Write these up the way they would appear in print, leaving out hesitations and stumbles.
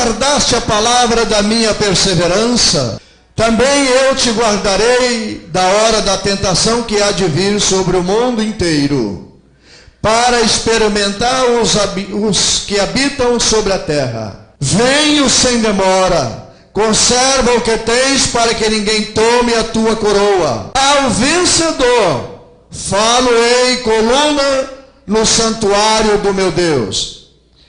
guardaste a palavra da minha perseverança, também eu te guardarei da hora da tentação que há de vir sobre o mundo inteiro, para experimentar os que habitam sobre a terra. Venho sem demora, conserva o que tens para que ninguém tome a tua coroa. Ao vencedor, falo-ei coluna no santuário do meu Deus,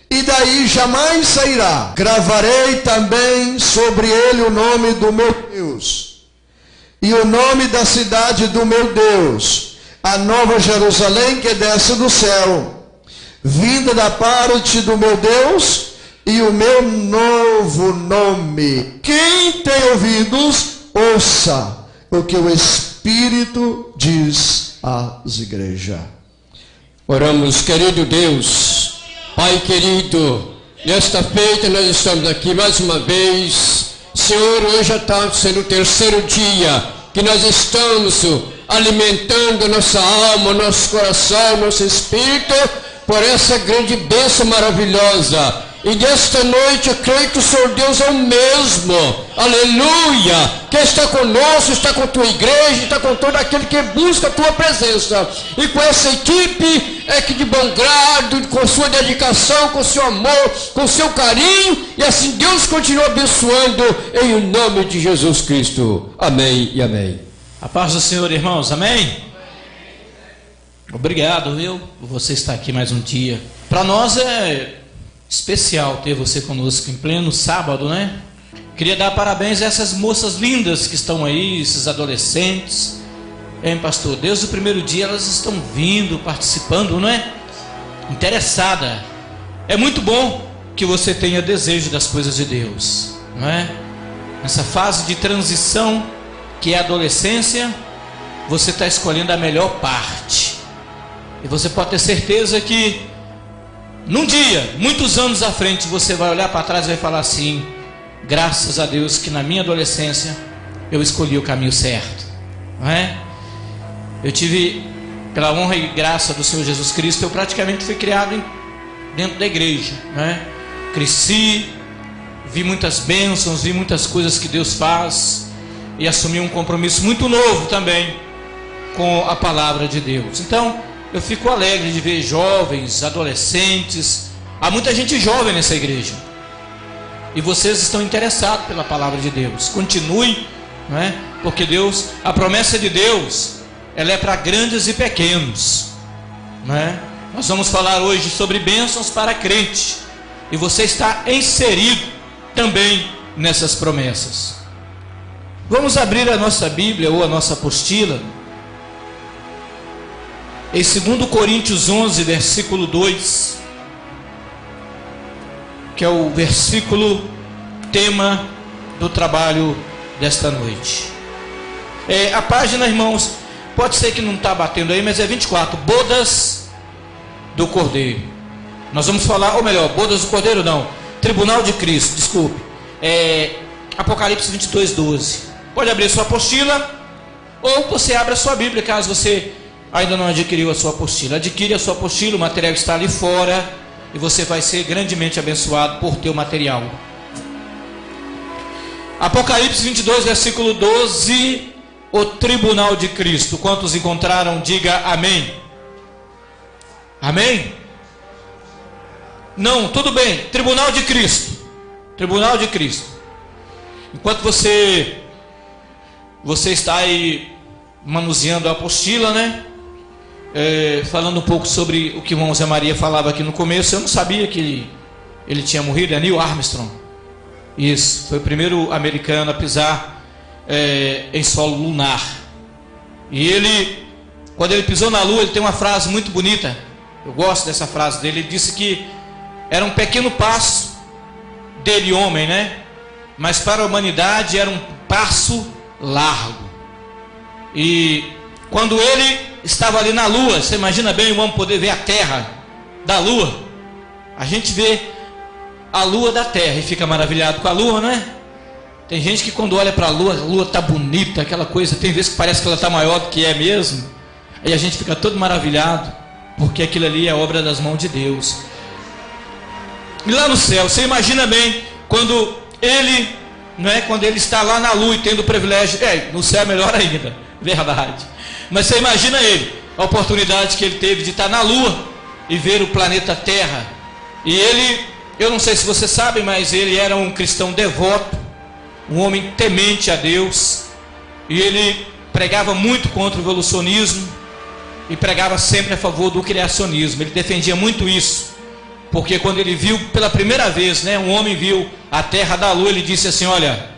e daí jamais sairá. Gravarei também sobre ele o nome do meu Deus, e o nome da cidade do meu Deus, a nova Jerusalém que desce do céu, vinda da parte do meu Deus, e o meu novo nome. Quem tem ouvidos, ouça o que o Espírito diz às igrejas. Oramos. Querido Deus, Pai querido, nesta feita nós estamos aqui mais uma vez. Senhor, hoje já está sendo o terceiro dia que nós estamos alimentando nossa alma, nosso coração, nosso espírito, por essa grande bênção maravilhosa. E nesta noite eu creio que o Senhor Deus é o mesmo, aleluia, que está conosco, está com a tua igreja, está com todo aquele que busca a tua presença. E com essa equipe é que de bom grado, com sua dedicação, com seu amor, com seu carinho, e assim Deus continua abençoando em o nome de Jesus Cristo. Amém e amém. A paz do Senhor, irmãos, amém? Obrigado, viu, por você estar aqui mais um dia. Para nós é especial ter você conosco em pleno sábado, né? Queria dar parabéns a essas moças lindas que estão aí, esses adolescentes. Hein, pastor? Desde o primeiro dia elas estão vindo, participando, não é? Interessada. É muito bom que você tenha desejo das coisas de Deus, não é? Nessa fase de transição que é a adolescência, você está escolhendo a melhor parte. E você pode ter certeza que num dia, muitos anos à frente, você vai olhar para trás e vai falar assim: graças a Deus que na minha adolescência eu escolhi o caminho certo, não é? Eu tive, pela honra e graça do Senhor Jesus Cristo, eu praticamente fui criado dentro da igreja, não é? Cresci, vi muitas bênçãos, vi muitas coisas que Deus faz, e assumi um compromisso muito novo também com a palavra de Deus. Então eu fico alegre de ver jovens, adolescentes. Há muita gente jovem nessa igreja, e vocês estão interessados pela palavra de Deus. Continue, não é? Porque Deus, a promessa de Deus, ela é para grandes e pequenos, não é? Nós vamos falar hoje sobre bênçãos para crente, e você está inserido também nessas promessas. Vamos abrir a nossa Bíblia ou a nossa apostila em 2 Coríntios 11, versículo 2, que é o versículo tema do trabalho desta noite. A página, irmãos, pode ser que não está batendo aí, mas é 24, bodas do Cordeiro. Nós vamos falar, ou melhor, bodas do Cordeiro não, Tribunal de Cristo, desculpe. Apocalipse 22, 12. Pode abrir sua apostila, ou você abre a sua Bíblia, caso você ainda não adquiriu a sua apostila. Adquire a sua apostila, o material está ali fora, e você vai ser grandemente abençoado por ter o material. Apocalipse 22, versículo 12, o Tribunal de Cristo. Quantos encontraram, diga amém. Amém? Não, tudo bem, Tribunal de Cristo. Tribunal de Cristo. Enquanto você está aí manuseando a apostila, né? Falando um pouco sobre o que o irmão Zé Maria falava aqui no começo. Eu não sabia que ele tinha morrido. É Neil Armstrong. Isso, foi o primeiro americano a pisar em solo lunar. E ele, quando ele pisou na lua, ele tem uma frase muito bonita. Eu gosto dessa frase dele. Ele disse que era um pequeno passo dele, homem, né? Mas para a humanidade era um passo largo. E quando ele estava ali na lua, você imagina bem o homem poder ver a terra da lua. A gente vê a lua da terra e fica maravilhado com a lua, não é? Tem gente que quando olha para a lua está bonita, aquela coisa, tem vezes que parece que ela está maior do que é mesmo. Aí a gente fica todo maravilhado, porque aquilo ali é obra das mãos de Deus. E lá no céu, você imagina bem quando ele, quando ele está lá na lua e tendo o privilégio, no céu é melhor ainda, verdade. Mas você imagina ele, a oportunidade que ele teve de estar na lua e ver o planeta Terra. E ele, eu não sei se você sabe, mas ele era um cristão devoto, um homem temente a Deus, e ele pregava muito contra o evolucionismo e pregava sempre a favor do criacionismo. Ele defendia muito isso, porque quando ele viu pela primeira vez, um homem viu a Terra da Lua, ele disse assim: olha,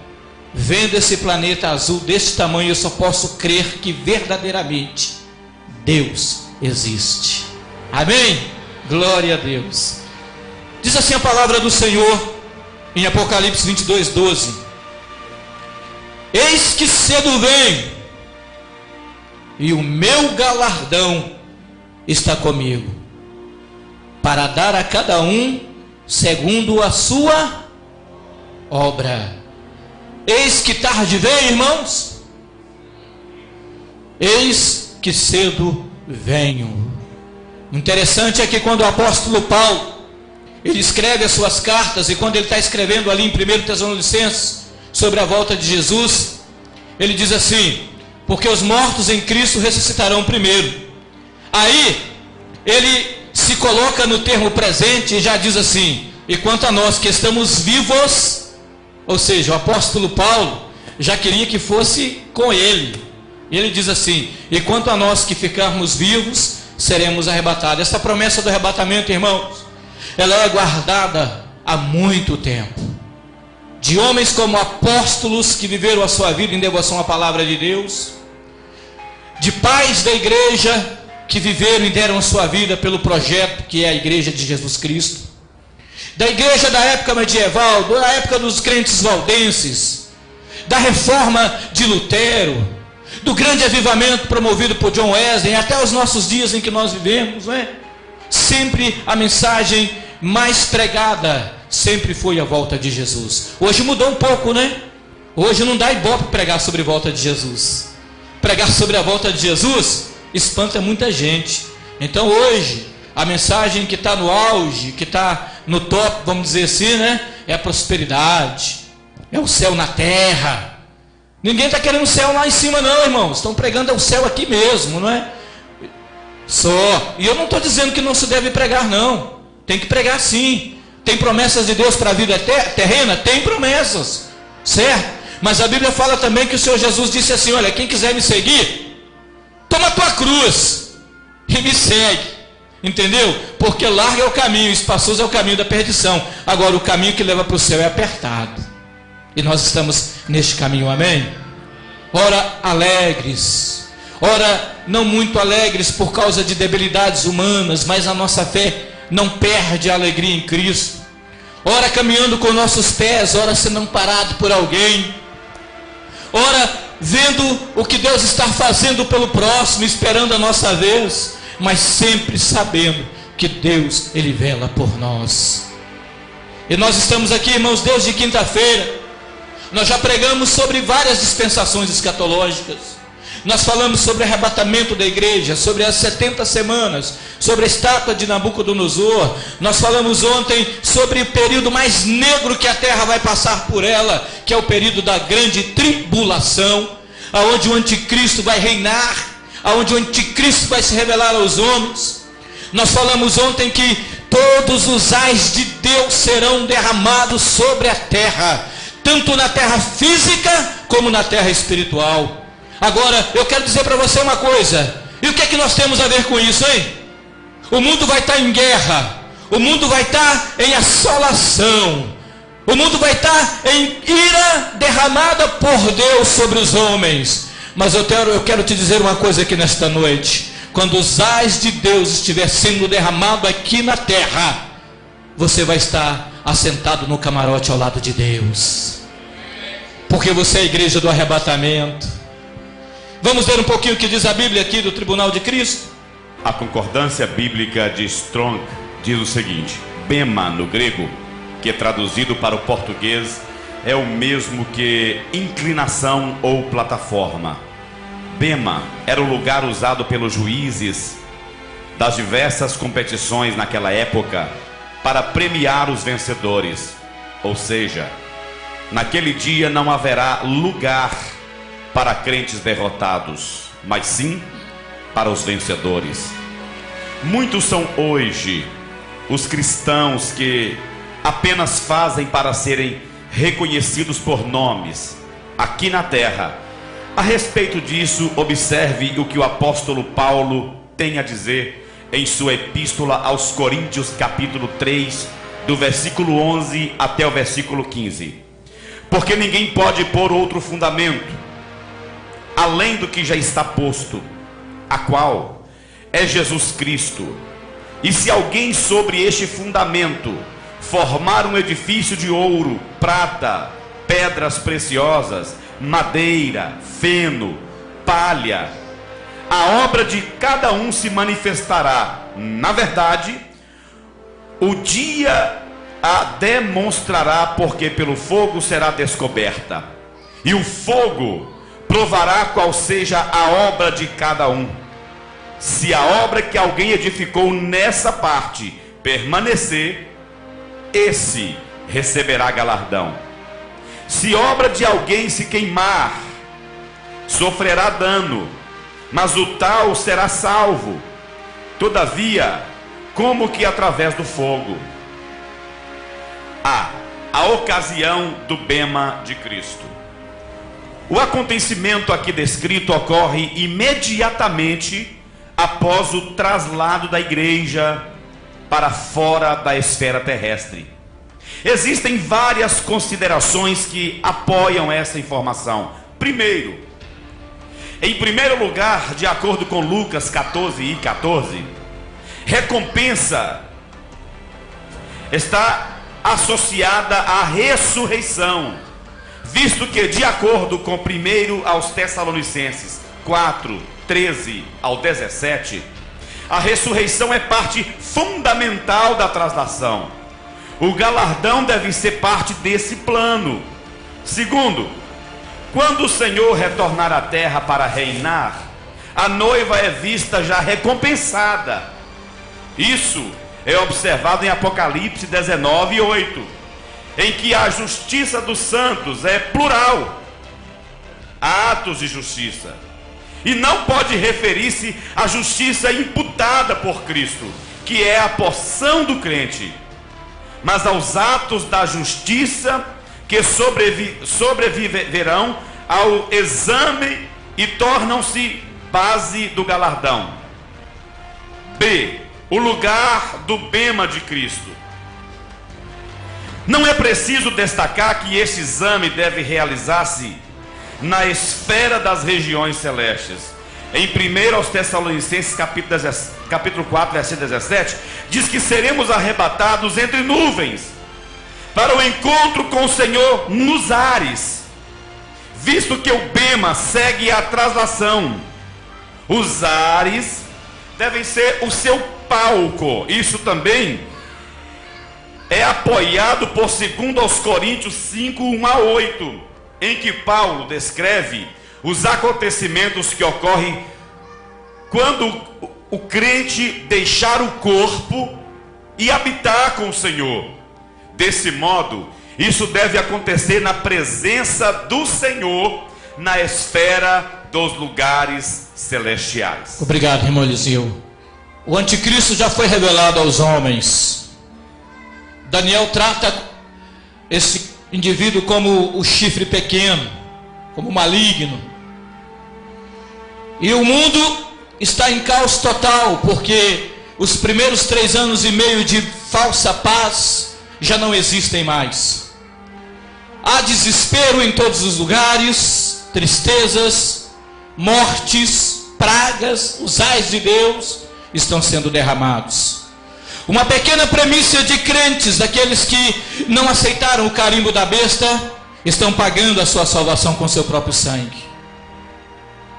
vendo esse planeta azul desse tamanho, eu só posso crer que verdadeiramente Deus existe. Amém? Glória a Deus. Diz assim a palavra do Senhor em Apocalipse 22:12: eis que cedo venho, e o meu galardão está comigo, para dar a cada um segundo a sua obra. Eis que tarde vem, irmãos. Eis que cedo venho. Interessante é que quando o apóstolo Paulo, ele escreve as suas cartas, e quando ele está escrevendo ali em 1 Tessalonicenses sobre a volta de Jesus, ele diz assim: porque os mortos em Cristo ressuscitarão primeiro. Aí ele se coloca no termo presente e já diz assim: e quanto a nós que estamos vivos, ou seja, o apóstolo Paulo já queria que fosse com ele. E ele diz assim: e quanto a nós que ficarmos vivos, seremos arrebatados. Essa promessa do arrebatamento, irmãos, ela é guardada há muito tempo, de homens como apóstolos que viveram a sua vida em devoção à palavra de Deus, de pais da igreja que viveram e deram a sua vida pelo projeto que é a igreja de Jesus Cristo, da igreja da época medieval, da época dos crentes valdenses, da reforma de Lutero, do grande avivamento promovido por John Wesley, até os nossos dias em que nós vivemos, sempre a mensagem mais pregada sempre foi a volta de Jesus. Hoje mudou um pouco, Hoje não dá ibope pregar sobre a volta de Jesus. Pregar sobre a volta de Jesus espanta muita gente. Então hoje a mensagem que está no auge, que está no top, vamos dizer assim, é a prosperidade, é o céu na terra. Ninguém está querendo o céu lá em cima não, irmãos. Estão pregando o céu aqui mesmo, Só. E eu não estou dizendo que não se deve pregar, não. Tem que pregar sim. Tem promessas de Deus para a vida terrena? Tem promessas, certo? Mas a Bíblia fala também que o Senhor Jesus disse assim: olha, quem quiser me seguir, toma a tua cruz e me segue. Entendeu? Porque largo é o caminho, espaçoso é o caminho da perdição. Agora o caminho que leva para o céu é apertado, e nós estamos neste caminho, amém? Ora alegres, ora não muito alegres por causa de debilidades humanas, mas a nossa fé não perde a alegria em Cristo. Ora caminhando com nossos pés, ora sendo amparado por alguém, ora vendo o que Deus está fazendo pelo próximo, esperando a nossa vez, mas sempre sabendo que Deus, Ele vela por nós. E nós estamos aqui, irmãos, desde quinta-feira. Nós já pregamos sobre várias dispensações escatológicas. Nós falamos sobre o arrebatamento da igreja, sobre as 70 semanas, sobre a estátua de Nabucodonosor. Nós falamos ontem sobre o período mais negro que a terra vai passar por ela, que é o período da grande tribulação, aonde o anticristo vai reinar, aonde o anticristo vai se revelar aos homens. Nós falamos ontem que todos os ais de Deus serão derramados sobre a terra, tanto na terra física como na terra espiritual. Agora, eu quero dizer para você uma coisa. E o que é que nós temos a ver com isso, hein? O mundo vai estar em guerra. O mundo vai estar em assolação. O mundo vai estar em ira derramada por Deus sobre os homens. Mas eu quero te dizer uma coisa aqui nesta noite. Quando os ais de Deus estiver sendo derramado aqui na terra, você vai estar assentado no camarote ao lado de Deus. Porque você é a igreja do arrebatamento. Vamos ler um pouquinho o que diz a Bíblia aqui do Tribunal de Cristo? A concordância bíblica de Strong diz o seguinte: bema no grego, que é traduzido para o português, é o mesmo que inclinação ou plataforma. Bema era o lugar usado pelos juízes das diversas competições naquela época para premiar os vencedores. Ou seja, naquele dia não haverá lugar para crentes derrotados, mas sim para os vencedores. Muitos são hoje os cristãos que apenas fazem para serem reconhecidos por nomes aqui na terra. A respeito disso, observe o que o apóstolo Paulo tem a dizer em sua epístola aos Coríntios, capítulo 3, do versículo 11 até o versículo 15. Porque ninguém pode pôr outro fundamento além do que já está posto, a qual é Jesus Cristo. E se alguém sobre este fundamento formar um edifício de ouro, prata, pedras preciosas, madeira, feno, palha, a obra de cada um se manifestará. Na verdade, o dia a demonstrará, porque pelo fogo será descoberta. E o fogo provará qual seja a obra de cada um. Se a obra que alguém edificou nessa parte permanecer, esse receberá galardão. Se obra de alguém se queimar, sofrerá dano, mas o tal será salvo, todavia, como que através do fogo. A ocasião do bema de Cristo. O acontecimento aqui descrito ocorre imediatamente após o traslado da igreja para fora da esfera terrestre. Existem várias considerações que apoiam essa informação. Em primeiro lugar, de acordo com Lucas 14:14, recompensa está associada à ressurreição, visto que, de acordo com 1 aos Tessalonicenses 4:13 ao 17, a ressurreição é parte fundamental da translação. O galardão deve ser parte desse plano. Segundo, quando o Senhor retornar à terra para reinar, a noiva é vista já recompensada. Isso é observado em Apocalipse 19:8, em que a justiça dos santos é plural, atos de justiça, e não pode referir-se à justiça imputada por Cristo, que é a porção do crente, mas aos atos da justiça que sobreviverão ao exame e tornam-se base do galardão. B. O lugar do bema de Cristo. Não é preciso destacar que este exame deve realizar-se na esfera das regiões celestes. Em 1 aos Tessalonicenses capítulo 4, versículo 17, diz que seremos arrebatados entre nuvens para o encontro com o Senhor nos ares, visto que o bema segue a traslação. Os ares devem ser o seu palco. Isso também é apoiado por 2 aos Coríntios 5:1-8, em que Paulo descreve os acontecimentos que ocorrem quando o crente deixar o corpo e habitar com o Senhor. Desse modo, isso deve acontecer na presença do Senhor, na esfera dos lugares celestiais. Obrigado, irmão Eliseu. O anticristo já foi revelado aos homens. Daniel trata esse indivíduo como o chifre pequeno, como maligno. E o mundo está em caos total, porque os primeiros 3 anos e meio de falsa paz já não existem mais. Há desespero em todos os lugares, tristezas, mortes, pragas, os ais de Deus estão sendo derramados. Uma pequena premissa de crentes, daqueles que não aceitaram o carimbo da besta, estão pagando a sua salvação com seu próprio sangue.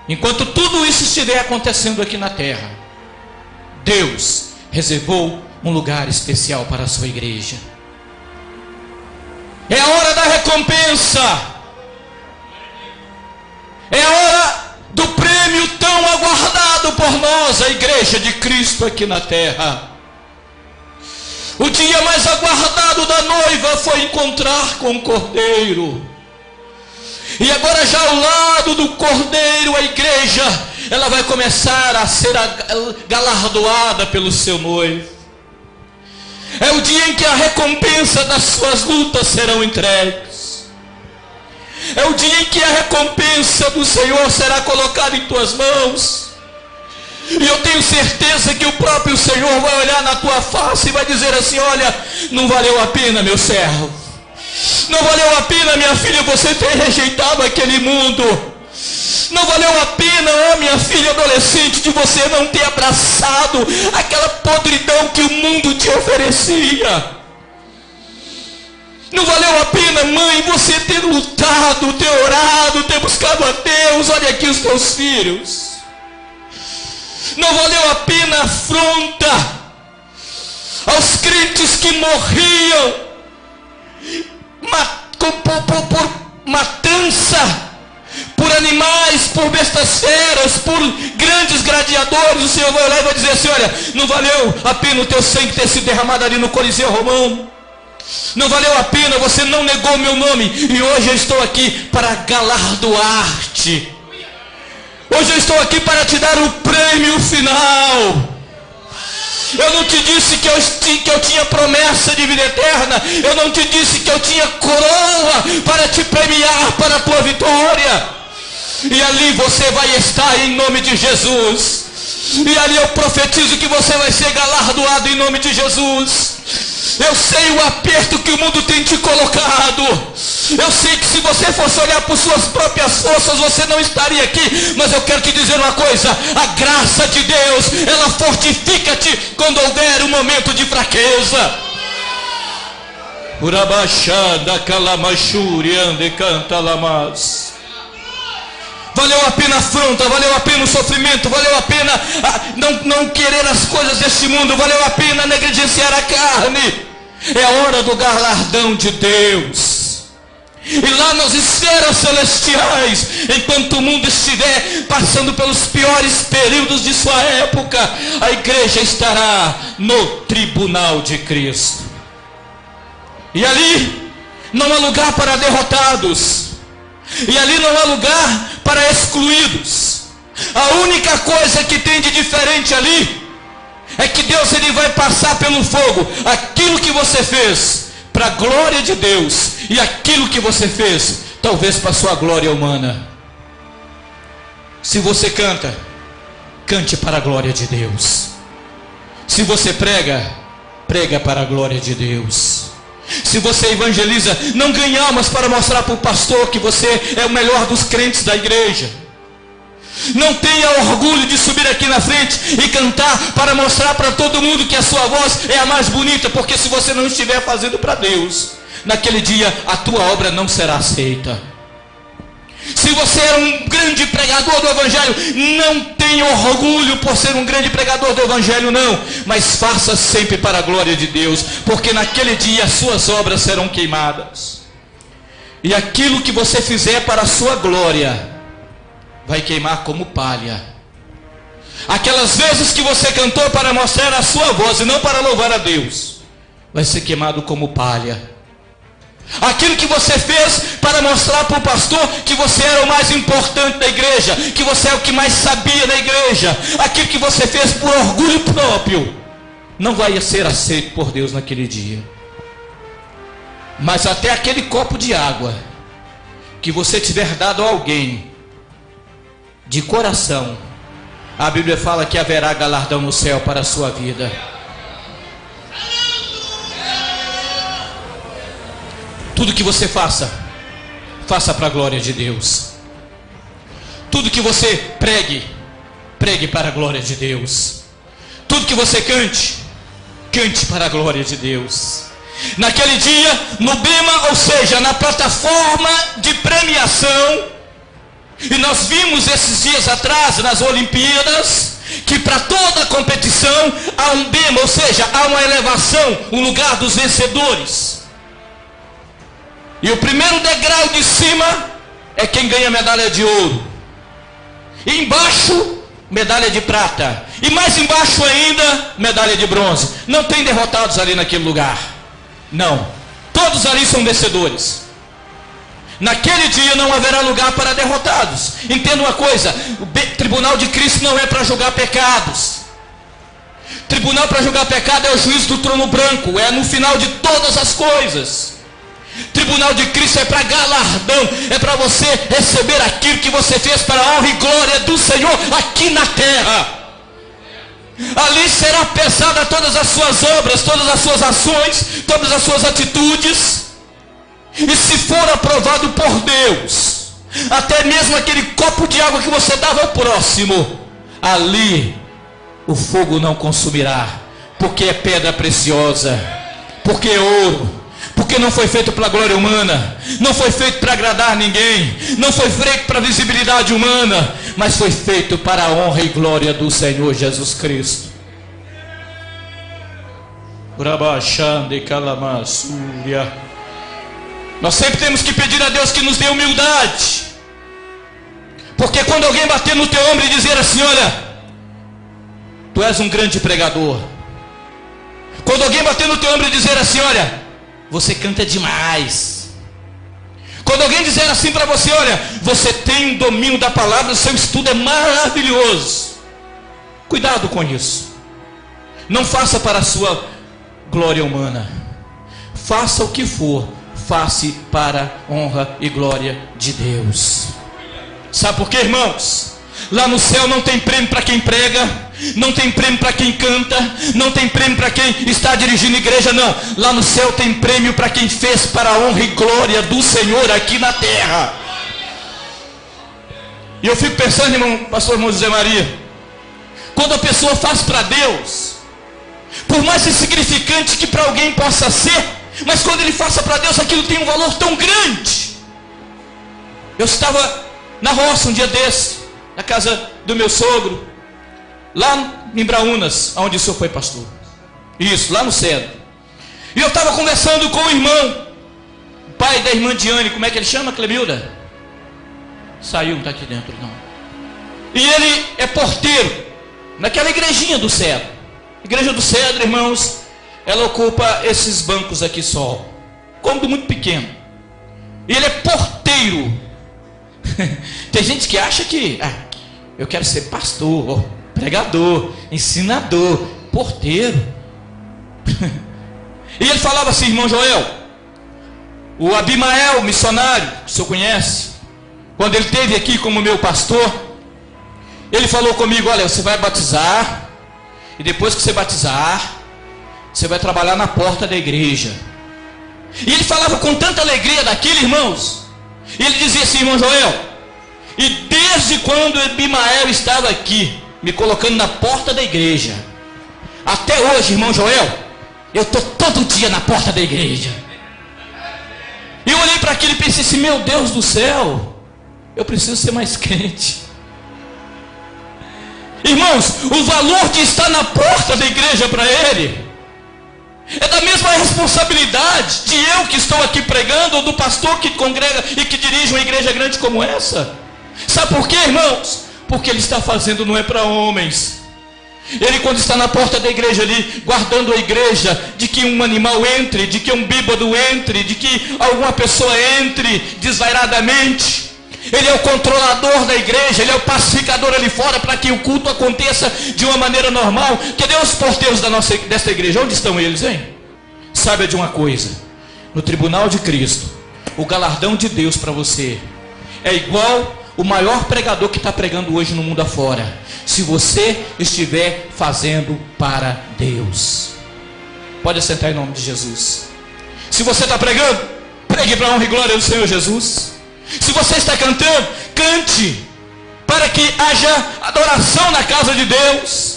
Enquanto tudo isso estiver acontecendo aqui na terra, Deus reservou um lugar especial para a sua igreja. É a hora da recompensa. É a hora do prêmio tão aguardado por nós, a igreja de Cristo aqui na terra. O dia mais aguardado da noiva foi encontrar com o Cordeiro. E agora já ao lado do Cordeiro, a igreja, ela vai começar a ser galardoada pelo seu noivo. É o dia em que a recompensa das suas lutas serão entregues. É o dia em que a recompensa do Senhor será colocada em tuas mãos. E eu tenho certeza que o próprio Senhor vai olhar na tua face e vai dizer assim: olha, não valeu a pena, meu servo. Não valeu a pena, minha filha, você ter rejeitado aquele mundo. Não valeu a pena, ó minha filha adolescente, de você não ter abraçado aquela podridão que o mundo te oferecia. Não valeu a pena, mãe, você ter lutado, ter orado, ter buscado a Deus. Olha aqui os teus filhos. Não valeu a pena a afronta aos crentes que morriam por matança, por animais, por bestas feras, por grandes gladiadores. O Senhor vai olhar e vai dizer assim: olha, não valeu a pena o teu sangue ter sido derramado ali no Coliseu Romano. Não valeu a pena, você não negou meu nome. E hoje eu estou aqui para galardoar-te. Hoje eu estou aqui para te dar o prêmio final. Eu não te disse que eu tinha promessa de vida eterna. Eu não te disse que eu tinha coroa para te premiar para a tua vitória. E ali você vai estar em nome de Jesus. E ali eu profetizo que você vai ser galardoado em nome de Jesus. Eu sei o aperto que o mundo tem te colocado. Eu sei que se você fosse olhar por suas próprias forças, você não estaria aqui. Mas eu quero te dizer uma coisa: a graça de Deus, ela fortifica-te quando houver um momento de fraqueza. Urabachada calamachuri ande canta lamas. Valeu a pena a afronta, valeu a pena o sofrimento, valeu a pena não querer as coisas deste mundo, valeu a pena negligenciar a carne. É a hora do galardão de Deus. E lá nas esferas celestiais, enquanto o mundo estiver passando pelos piores períodos de sua época, a igreja estará no tribunal de Cristo. E ali não há lugar para derrotados. E ali não há lugar para excluídos. A única coisa que tem de diferente ali é que Deus, ele vai passar pelo fogo aquilo que você fez para a glória de Deus, e aquilo que você fez talvez para a sua glória humana. Se você canta, cante para a glória de Deus. Se você prega, prega para a glória de Deus. Se você evangeliza, não ganhe almas para mostrar para o pastor que você é o melhor dos crentes da igreja. Não tenha orgulho de subir aqui na frente e cantar para mostrar para todo mundo que a sua voz é a mais bonita, porque se você não estiver fazendo para Deus, naquele dia a tua obra não será aceita. Se você é um grande pregador do evangelho, não tenha orgulho por ser um grande pregador do evangelho, não, mas faça sempre para a glória de Deus, porque naquele dia as suas obras serão queimadas, e aquilo que você fizer para a sua glória vai queimar como palha. Aquelas vezes que você cantou para mostrar a sua voz e não para louvar a Deus, vai ser queimado como palha. Aquilo que você fez para mostrar para o pastor que você era o mais importante da igreja, que você é o que mais sabia da igreja, aquilo que você fez por orgulho próprio, não vai ser aceito por Deus naquele dia. Mas até aquele copo de água que você tiver dado a alguém de coração, a Bíblia fala que haverá galardão no céu para a sua vida. Tudo que você faça, faça para a glória de Deus. Tudo que você pregue, pregue para a glória de Deus. Tudo que você cante, cante para a glória de Deus. Naquele dia, no bema, ou seja, na plataforma de premiação, e nós vimos esses dias atrás nas Olimpíadas, que para toda competição há um bema, ou seja, há uma elevação, o lugar dos vencedores. E o primeiro degrau de cima é quem ganha medalha de ouro. E embaixo, medalha de prata. E mais embaixo ainda, medalha de bronze. Não tem derrotados ali naquele lugar. Não. Todos ali são vencedores. Naquele dia não haverá lugar para derrotados. Entenda uma coisa: o tribunal de Cristo não é para julgar pecados. Tribunal para julgar pecado é o juízo do trono branco. É no final de todas as coisas. Tribunal de Cristo é para galardão. É para você receber aquilo que você fez para a honra e glória do Senhor aqui na terra. Ali será pesada todas as suas obras, todas as suas ações, todas as suas atitudes. E se for aprovado por Deus, até mesmo aquele copo de água que você dava ao próximo, ali o fogo não consumirá, porque é pedra preciosa, porque é ouro, porque não foi feito para a glória humana, não foi feito para agradar ninguém, não foi feito para a visibilidade humana, mas foi feito para a honra e glória do Senhor Jesus Cristo. Nós sempre temos que pedir a Deus que nos dê humildade, porque quando alguém bater no teu ombro e dizer assim: olha, tu és um grande pregador. Quando alguém bater no teu ombro e dizer assim: olha, você canta demais. Quando alguém dizer assim para você: olha, você tem um domínio da palavra, o seu estudo é maravilhoso. Cuidado com isso. Não faça para a sua glória humana. Faça o que for, faça para a honra e glória de Deus. Sabe por quê, irmãos? Lá no céu não tem prêmio para quem prega, não tem prêmio para quem canta, não tem prêmio para quem está dirigindo igreja, não. Lá no céu tem prêmio para quem fez para a honra e glória do Senhor aqui na terra. E eu fico pensando, irmão, pastor irmão José Maria, quando a pessoa faz para Deus, por mais insignificante que para alguém possa ser, mas quando ele faça para Deus, aquilo tem um valor tão grande. Eu estava na roça um dia desse, na casa do meu sogro, lá em Braunas, onde o senhor foi pastor. Isso, lá no Cedro. E eu estava conversando com o irmão, o pai da irmã Diane. Como é que ele chama, Clemilda? Saiu, não está aqui dentro não. E ele é porteiro naquela igrejinha do Cedro. Igreja do Cedro, irmãos, ela ocupa esses bancos aqui só, cômodo muito pequeno. E ele é porteiro. Tem gente que acha que eu quero ser pastor, pregador, ensinador, porteiro. E ele falava assim: irmão Joel, o Abimael, missionário, que o senhor conhece, quando ele esteve aqui como meu pastor, ele falou comigo: olha, você vai batizar, e depois que você batizar, você vai trabalhar na porta da igreja. E ele falava com tanta alegria daquilo, irmãos. E ele dizia assim: irmão Joel, e desde quando Abimael estava aqui, me colocando na porta da igreja, até hoje, irmão Joel, eu estou todo dia na porta da igreja. E eu olhei para aquilo e pensei assim: meu Deus do céu, eu preciso ser mais crente. Irmãos, o valor de estar na porta da igreja para ele é da mesma responsabilidade de eu que estou aqui pregando, ou do pastor que congrega e que dirige uma igreja grande como essa. Sabe por quê, irmãos? Porque ele está fazendo não é para homens. Ele, quando está na porta da igreja ali, guardando a igreja de que um animal entre, de que um bêbado entre, de que alguma pessoa entre desvairadamente, ele é o controlador da igreja, ele é o pacificador ali fora, para que o culto aconteça de uma maneira normal. Cadê os porteiros desta igreja? Onde estão eles, hein? Saiba de uma coisa: no tribunal de Cristo, o galardão de Deus para você é igual o maior pregador que está pregando hoje no mundo afora, se você estiver fazendo para Deus. Pode assentar em nome de Jesus. Se você está pregando, pregue para a honra e glória do Senhor Jesus. Se você está cantando, cante para que haja adoração na casa de Deus.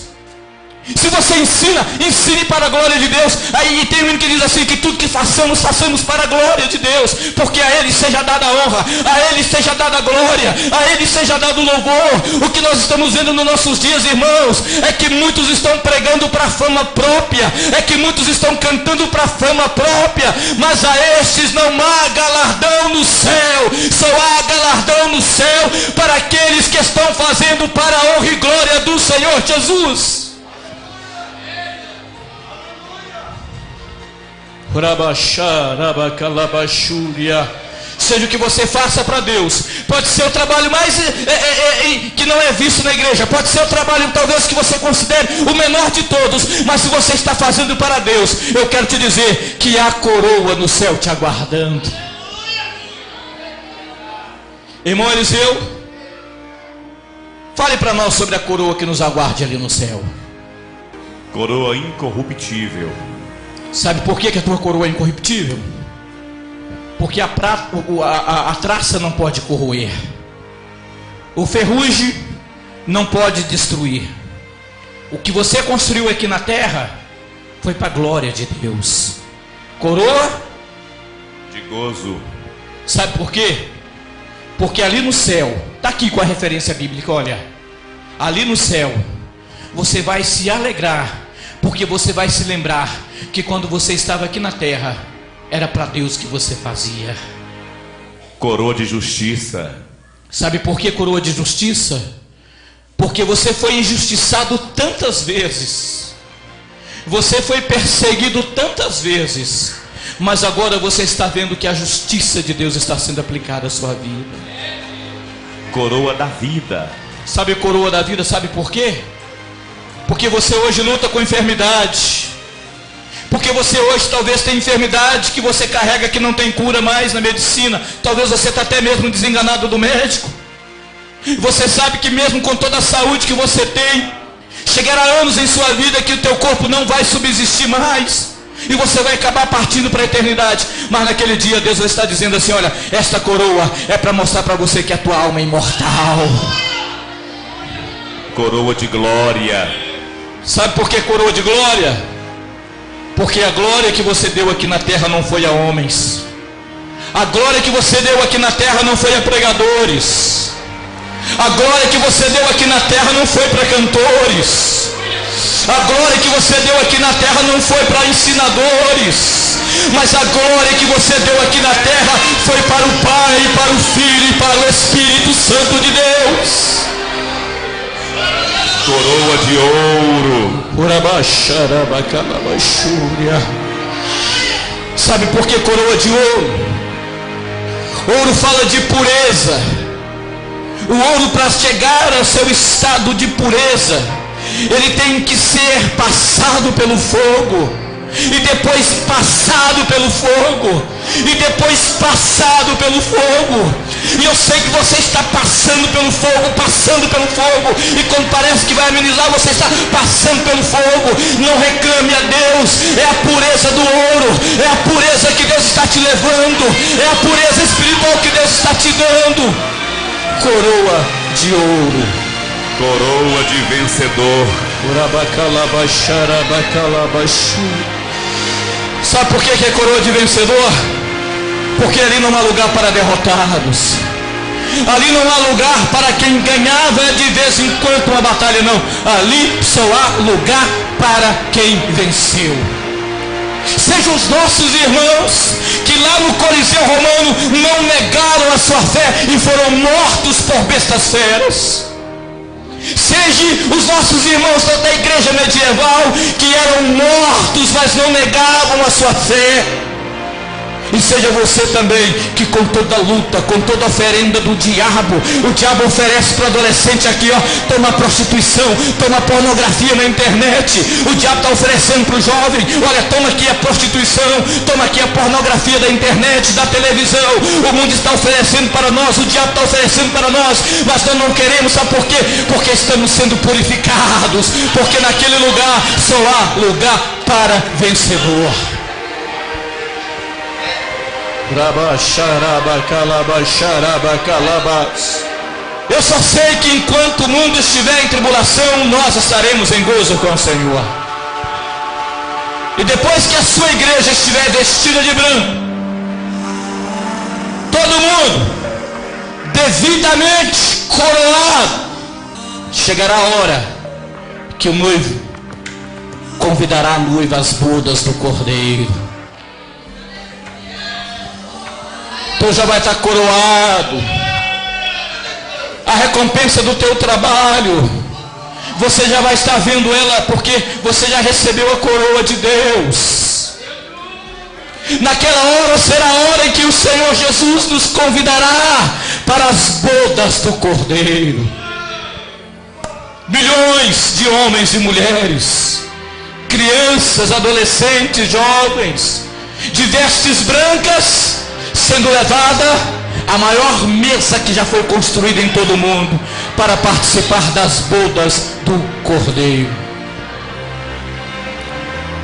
Se você ensina, ensine para a glória de Deus. Aí tem um hino que diz assim: que tudo que façamos, façamos para a glória de Deus, porque a Ele seja dada a honra, a Ele seja dada a glória, a Ele seja dado o louvor. O que nós estamos vendo nos nossos dias, irmãos, é que muitos estão pregando para a fama própria, é que muitos estão cantando para a fama própria, mas a estes não há galardão no céu. Só há galardão no céu para aqueles que estão fazendo para a honra e glória do Senhor Jesus. Seja o que você faça para Deus, pode ser o trabalho mais que não é visto na igreja, pode ser o trabalho talvez que você considere o menor de todos, mas se você está fazendo para Deus, eu quero te dizer que há coroa no céu te aguardando. Irmão Eliseu, fale para nós sobre a coroa que nos aguarde ali no céu. Coroa incorruptível. Sabe por que a tua coroa é incorruptível? Porque a traça não pode corroer, o ferrugem não pode destruir. O que você construiu aqui na terra foi para a glória de Deus. Coroa de gozo. Sabe por quê? Porque ali no céu, está aqui com a referência bíblica, olha. Ali no céu, você vai se alegrar, porque você vai se lembrar que quando você estava aqui na terra, era para Deus que você fazia. Coroa de justiça. Sabe por que coroa de justiça? Porque você foi injustiçado tantas vezes, você foi perseguido tantas vezes, mas agora você está vendo que a justiça de Deus está sendo aplicada à sua vida. Coroa da vida. Sabe coroa da vida, sabe por quê? Porque você hoje luta com enfermidade. Porque você hoje talvez tem enfermidade que você carrega que não tem cura mais na medicina. Talvez você está até mesmo desenganado do médico. Você sabe que mesmo com toda a saúde que você tem, chegará anos em sua vida que o teu corpo não vai subsistir mais, e você vai acabar partindo para a eternidade. Mas naquele dia Deus vai estar dizendo assim: olha, esta coroa é para mostrar para você que a tua alma é imortal. Coroa de glória. Sabe por que coroa de glória? Porque a glória que você deu aqui na terra não foi a homens. A glória que você deu aqui na terra não foi a pregadores. A glória que você deu aqui na terra não foi para cantores. A glória que você deu aqui na terra não foi para ensinadores. Mas a glória que você deu aqui na terra foi para o Pai, para o Filho e para o Espírito Santo de Deus. Coroa de ouro. Sabe por que coroa de ouro? Ouro fala de pureza. O ouro, para chegar ao seu estado de pureza, ele tem que ser passado pelo fogo, e depois passado pelo fogo, e depois passado pelo fogo. E eu sei que você está passando pelo fogo, e quando parece que vai amenizar, você está passando pelo fogo. Não reclame a Deus, é a pureza do ouro, é a pureza que Deus está te levando, é a pureza espiritual que Deus está te dando. Coroa de ouro, coroa de vencedor. Sabe por que é coroa de vencedor? Porque ali não há lugar para derrotados, ali não há lugar para quem ganhava de vez em quando uma batalha, não. Ali só há lugar para quem venceu. Sejam os nossos irmãos que lá no Coliseu Romano não negaram a sua fé e foram mortos por bestas feras. Sejam os nossos irmãos da igreja medieval que eram mortos, mas não negavam a sua fé. E seja você também que com toda luta, com toda oferenda do diabo, o diabo oferece para o adolescente aqui, ó, toma prostituição, toma pornografia na internet. O diabo está oferecendo para o jovem: olha, toma aqui a prostituição, toma aqui a pornografia da internet, da televisão. O mundo está oferecendo para nós, o diabo está oferecendo para nós, mas nós não queremos. Sabe por quê? Porque estamos sendo purificados, porque naquele lugar só há lugar para vencedor. Eu só sei que enquanto o mundo estiver em tribulação, nós estaremos em gozo com o Senhor. E depois que a sua igreja estiver vestida de branco, todo mundo devidamente coroado, chegará a hora que o noivo convidará a noiva às bodas do Cordeiro. Então já vai estar coroado. a recompensa do teu trabalho. Você já vai estar vendo ela, porque você já recebeu a coroa de Deus. Naquela hora será a hora em que o Senhor Jesus nos convidará para as bodas do Cordeiro. Milhões de homens e mulheres, crianças, adolescentes, jovens, de vestes brancas, sendo levada à maior mesa que já foi construída em todo o mundo, para participar das bodas do Cordeiro.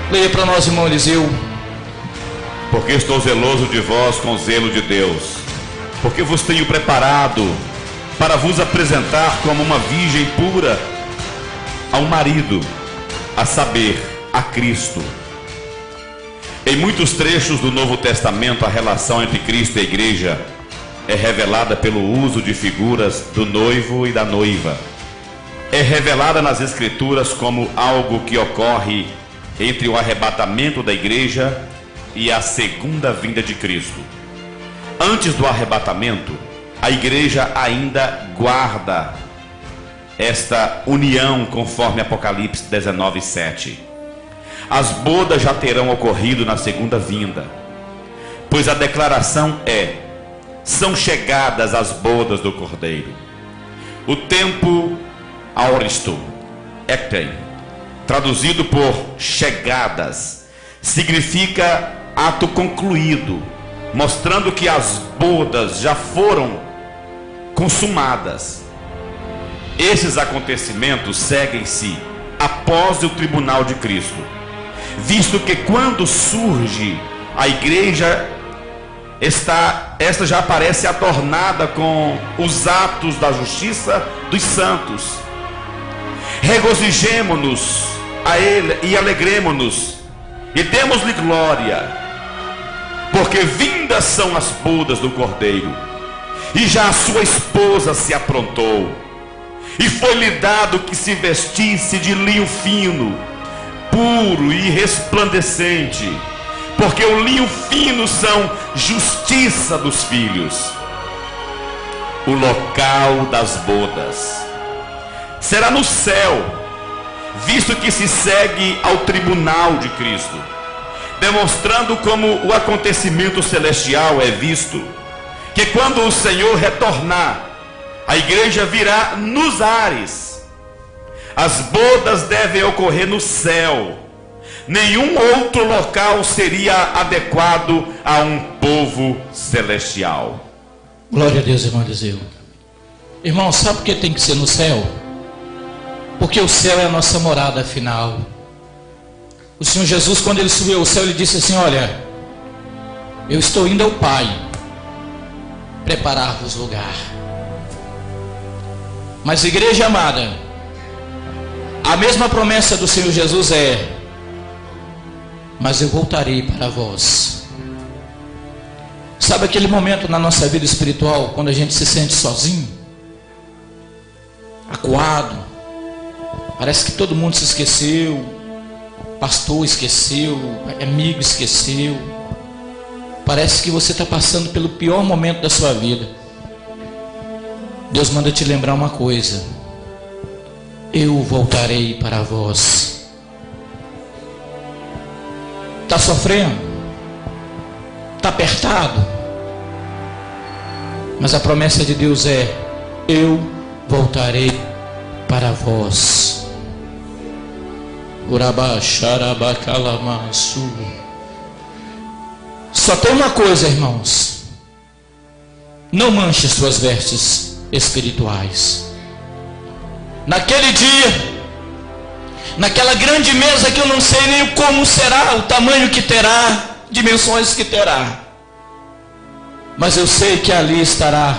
Leia para nós, irmão Eliseu. Porque estou zeloso de vós com zelo de Deus, porque vos tenho preparado para vos apresentar como uma virgem pura ao marido, a saber, a Cristo. Em muitos trechos do Novo Testamento, a relação entre Cristo e a igreja é revelada pelo uso de figuras do noivo e da noiva. É revelada nas Escrituras como algo que ocorre entre o arrebatamento da igreja e a segunda vinda de Cristo. Antes do arrebatamento, a igreja ainda guarda esta união conforme Apocalipse 19:7. As bodas já terão ocorrido na segunda vinda, pois a declaração é: são chegadas as bodas do Cordeiro. O tempo auristo, ekten, traduzido por chegadas, significa ato concluído, mostrando que as bodas já foram consumadas. Esses acontecimentos seguem-se após o tribunal de Cristo, visto que quando surge a igreja, esta já aparece adornada com os atos da justiça dos santos. Regozijemo-nos a Ele e alegremo-nos e demos-lhe glória, porque vindas são as bodas do Cordeiro, e já a sua esposa se aprontou, e foi-lhe dado que se vestisse de linho fino, puro e resplandecente, porque o linho fino são justiça dos filhos. O local das bodas será no céu, visto que se segue ao tribunal de Cristo, demonstrando como o acontecimento celestial é visto, que quando o Senhor retornar, a igreja virá nos ares. As bodas devem ocorrer no céu. Nenhum outro local seria adequado a um povo celestial. Glória a Deus, irmão Eliseu. Irmão, sabe por que tem que ser no céu? Porque o céu é a nossa morada final. O Senhor Jesus, quando ele subiu ao céu, ele disse assim: olha, eu estou indo ao Pai preparar-vos lugar. Mas, igreja amada, a mesma promessa do Senhor Jesus é: mas eu voltarei para vós. Sabe aquele momento na nossa vida espiritual, quando a gente se sente sozinho, acuado, parece que todo mundo se esqueceu, pastor esqueceu, amigo esqueceu, parece que você está passando pelo pior momento da sua vida. Deus manda te lembrar uma coisa: eu voltarei para vós. Está sofrendo? Está apertado? Mas a promessa de Deus é: eu voltarei para vós. Só tem uma coisa, irmãos: não manche suas vestes espirituais. Naquele dia, naquela grande mesa que eu não sei nem como será, o tamanho que terá, dimensões que terá, mas eu sei que ali estará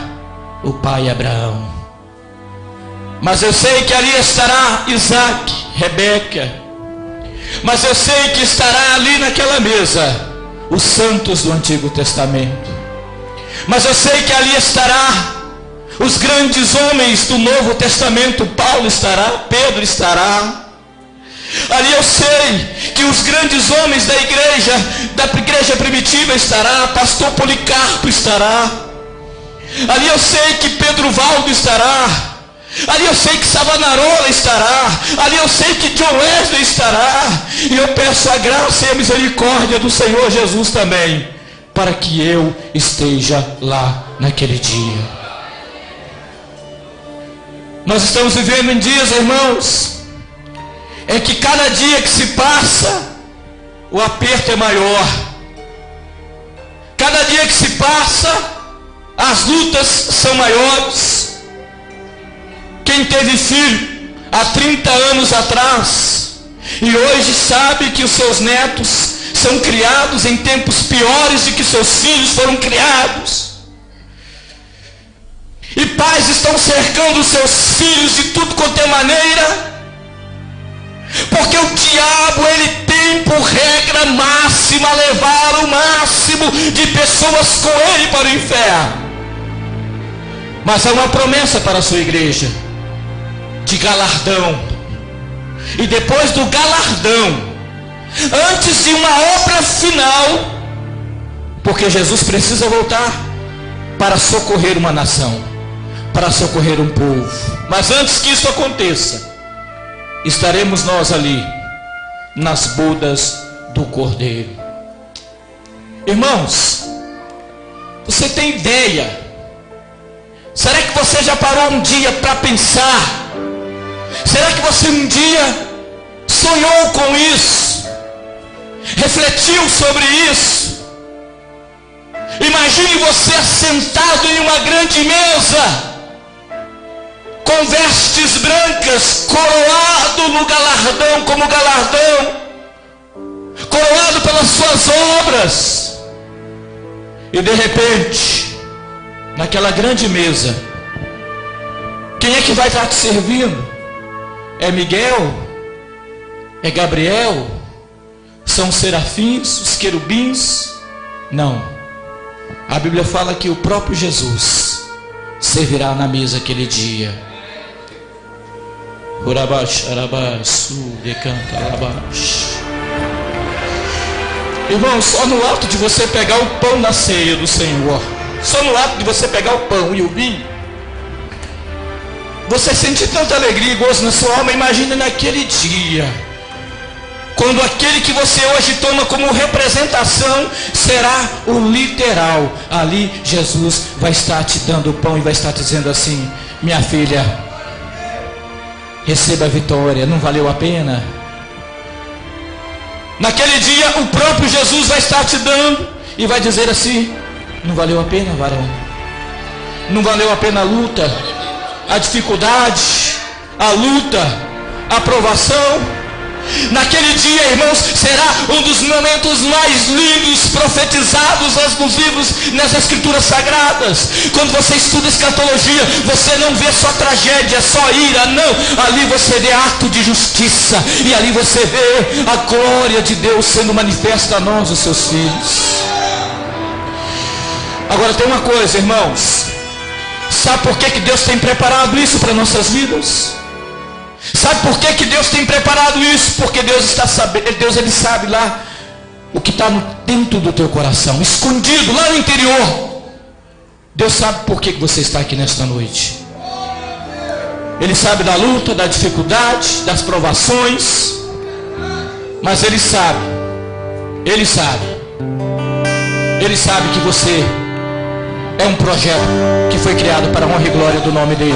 o pai Abraão, mas eu sei que ali estará Isaac, Rebeca, mas eu sei que estará ali naquela mesa os santos do Antigo Testamento, mas eu sei que ali estará os grandes homens do Novo Testamento. Paulo estará, Pedro estará. Ali eu sei que os grandes homens da igreja primitiva estará, pastor Policarpo estará. Ali eu sei que Pedro Valdo estará. Ali eu sei que Savanarola estará. Ali eu sei que John Wesley estará. E eu peço a graça e a misericórdia do Senhor Jesus também, para que eu esteja lá naquele dia. Nós estamos vivendo em dias, irmãos, em que cada dia que se passa, o aperto é maior. Cada dia que se passa, as lutas são maiores. Quem teve filho há 30 anos atrás e hoje sabe que os seus netos são criados em tempos piores de que seus filhos foram criados. E pais estão cercando os seus filhos de tudo quanto é maneira, porque o diabo, ele tem por regra máxima levar o máximo de pessoas com ele para o inferno. Mas há uma promessa para a sua igreja de galardão. E depois do galardão, antes de uma obra final, porque Jesus precisa voltar para socorrer uma nação, para socorrer um povo. Mas antes que isso aconteça, estaremos nós ali nas bodas do Cordeiro. Irmãos, você tem ideia? Será que você já parou um dia para pensar? Será que você um dia sonhou com isso? Refletiu sobre isso? Imagine você sentado em uma grande mesa, com vestes brancas, coroado no galardão, como galardão, coroado pelas suas obras. E de repente, naquela grande mesa, quem é que vai estar te servindo? É Miguel? É Gabriel? São os serafins, os querubins? Não. A Bíblia fala que o próprio Jesus servirá na mesa aquele dia. Irmão, só no ato de você pegar o pão na ceia do Senhor, só no ato de você pegar o pão e o vinho, você sente tanta alegria e gozo na sua alma. Imagina naquele dia, quando aquele que você hoje toma como representação será o literal. Ali Jesus vai estar te dando o pão e vai estar dizendo assim: minha filha, receba a vitória, não valeu a pena? Naquele dia o próprio Jesus vai estar te dando e vai dizer assim: não valeu a pena, varão? Não valeu a pena a luta, a dificuldade, a luta, a provação? Naquele dia, irmãos, será um dos momentos mais lindos profetizados nos livros, nas escrituras sagradas. Quando você estuda escatologia, você não vê só tragédia, só ira, não. Ali você vê ato de justiça, e ali você vê a glória de Deus sendo manifesta a nós, os seus filhos. Agora tem uma coisa, irmãos, sabe por que Deus tem preparado isso para nossas vidas? Sabe por que Deus tem preparado isso? Porque Deus está sabendo, Deus, ele sabe lá o que está dentro do teu coração, escondido lá no interior. Deus sabe por que você está aqui nesta noite. Ele sabe da luta, da dificuldade, das provações, mas Ele sabe que você é um projeto que foi criado para a honra e glória do nome dEle.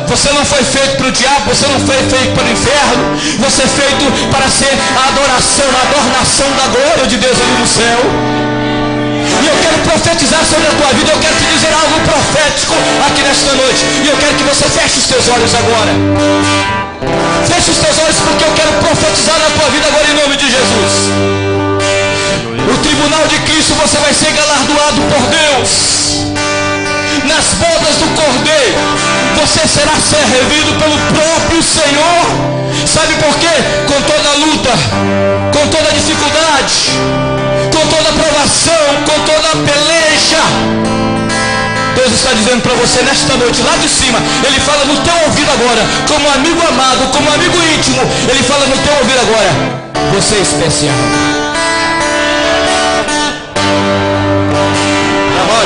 Você não foi feito para o diabo, você não foi feito para o inferno, você é feito para ser a adoração, a adornação da glória de Deus ali no céu. E eu quero profetizar sobre a tua vida, eu quero te dizer algo profético aqui nesta noite. E eu quero que você feche os teus olhos agora. Feche os teus olhos, porque eu quero profetizar na tua vida agora em nome de Jesus. No tribunal de Cristo você vai ser galardoado por Deus. Nas bodas do Cordeiro você será servido pelo próprio Senhor. Sabe por quê? Com toda a luta, com toda a dificuldade, com toda a provação, com toda a peleja, Deus está dizendo para você nesta noite, lá de cima, Ele fala no teu ouvido agora, como amigo amado, como amigo íntimo, Ele fala no teu ouvido agora: você é especial.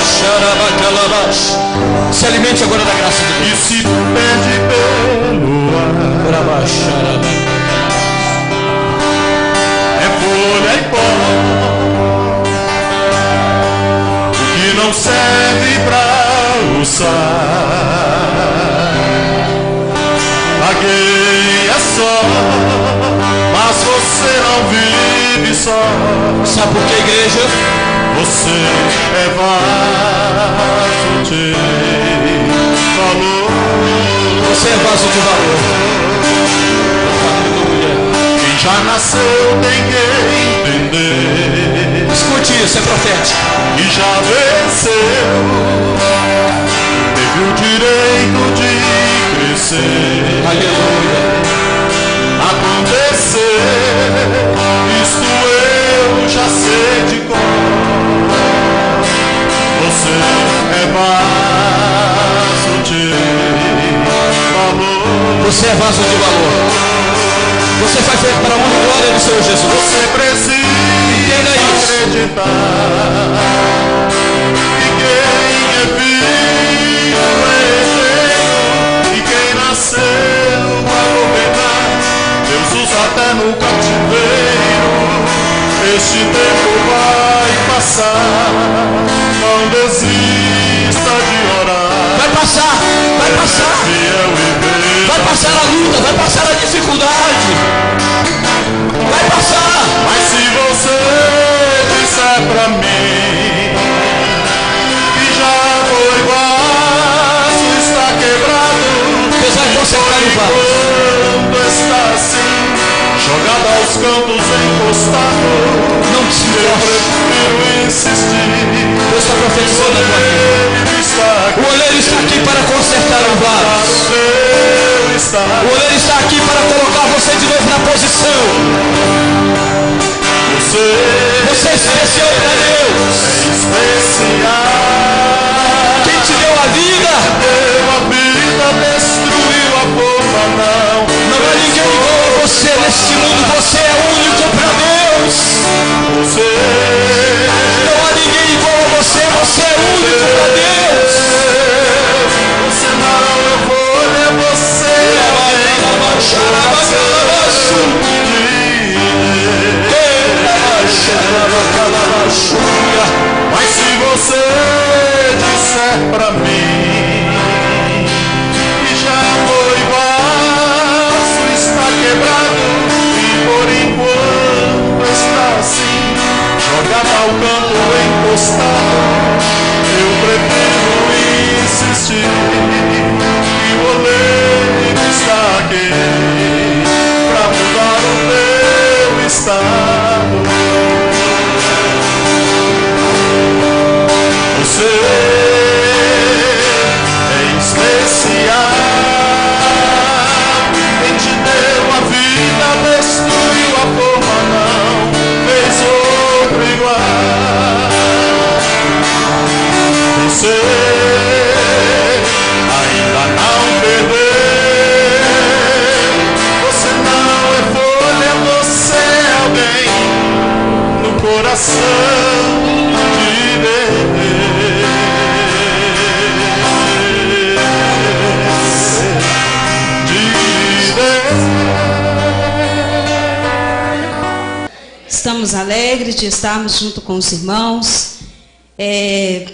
Xarabacá. Se alimente agora da graça de Deus. E se perde pelo ar, é folha e pó, o que não serve pra usar. Vagueia só, mas você não vive só. Sabe por que, igreja? Você é vaso de valor. Você é vaso de valor. Aleluia. Quem já nasceu tem que entender. Escute isso, é profético. E já venceu, teve o direito de crescer. Aleluia. Acontecer, isto eu já sei de cor. Você é vaso de valor. Você é vaso de valor. Você foi feito para a honra e glória do Senhor Jesus. Você precisa acreditar que quem é vivo é eterno, e quem nasceu vai governar. Deus usa até no cativeiro. Este tempo vai passar. Não desista de orar. Vai passar, vai passar. Vai passar a luta, vai passar a dificuldade. Vai passar. Mas se você disser pra mim que já foi vaso, está quebrado, Deus vai consertar o vaso. quando está assim, jogado aos cantos, encostado, Não te eu esforce. prefiro insistir. Deus está profetizando a tua vida. O oleiro está aqui para consertar o vaso. O oleiro está aqui para colocar você de novo na posição. Você é especial para Deus. Quem te deu a vida? Destruiu a forma, Não há ninguém igual a você neste mundo. Você é único para Deus. Não há ninguém igual a você. Você é único para Deus. Você não é folha, você é mas se você disser pra mim que já foi vaso, está quebrado, e por enquanto está assim, jogado ao canto, encostado, eu prefiro insistir. E o oleiro está aqui pra mudar o meu estado. Você é especial. Quem te deu a vida, destruiu a forma, não fez outro igual. Você ainda não perdeu. Você não é folha, você é alguém no coração de Deus. Estamos alegres de estarmos junto com os irmãos,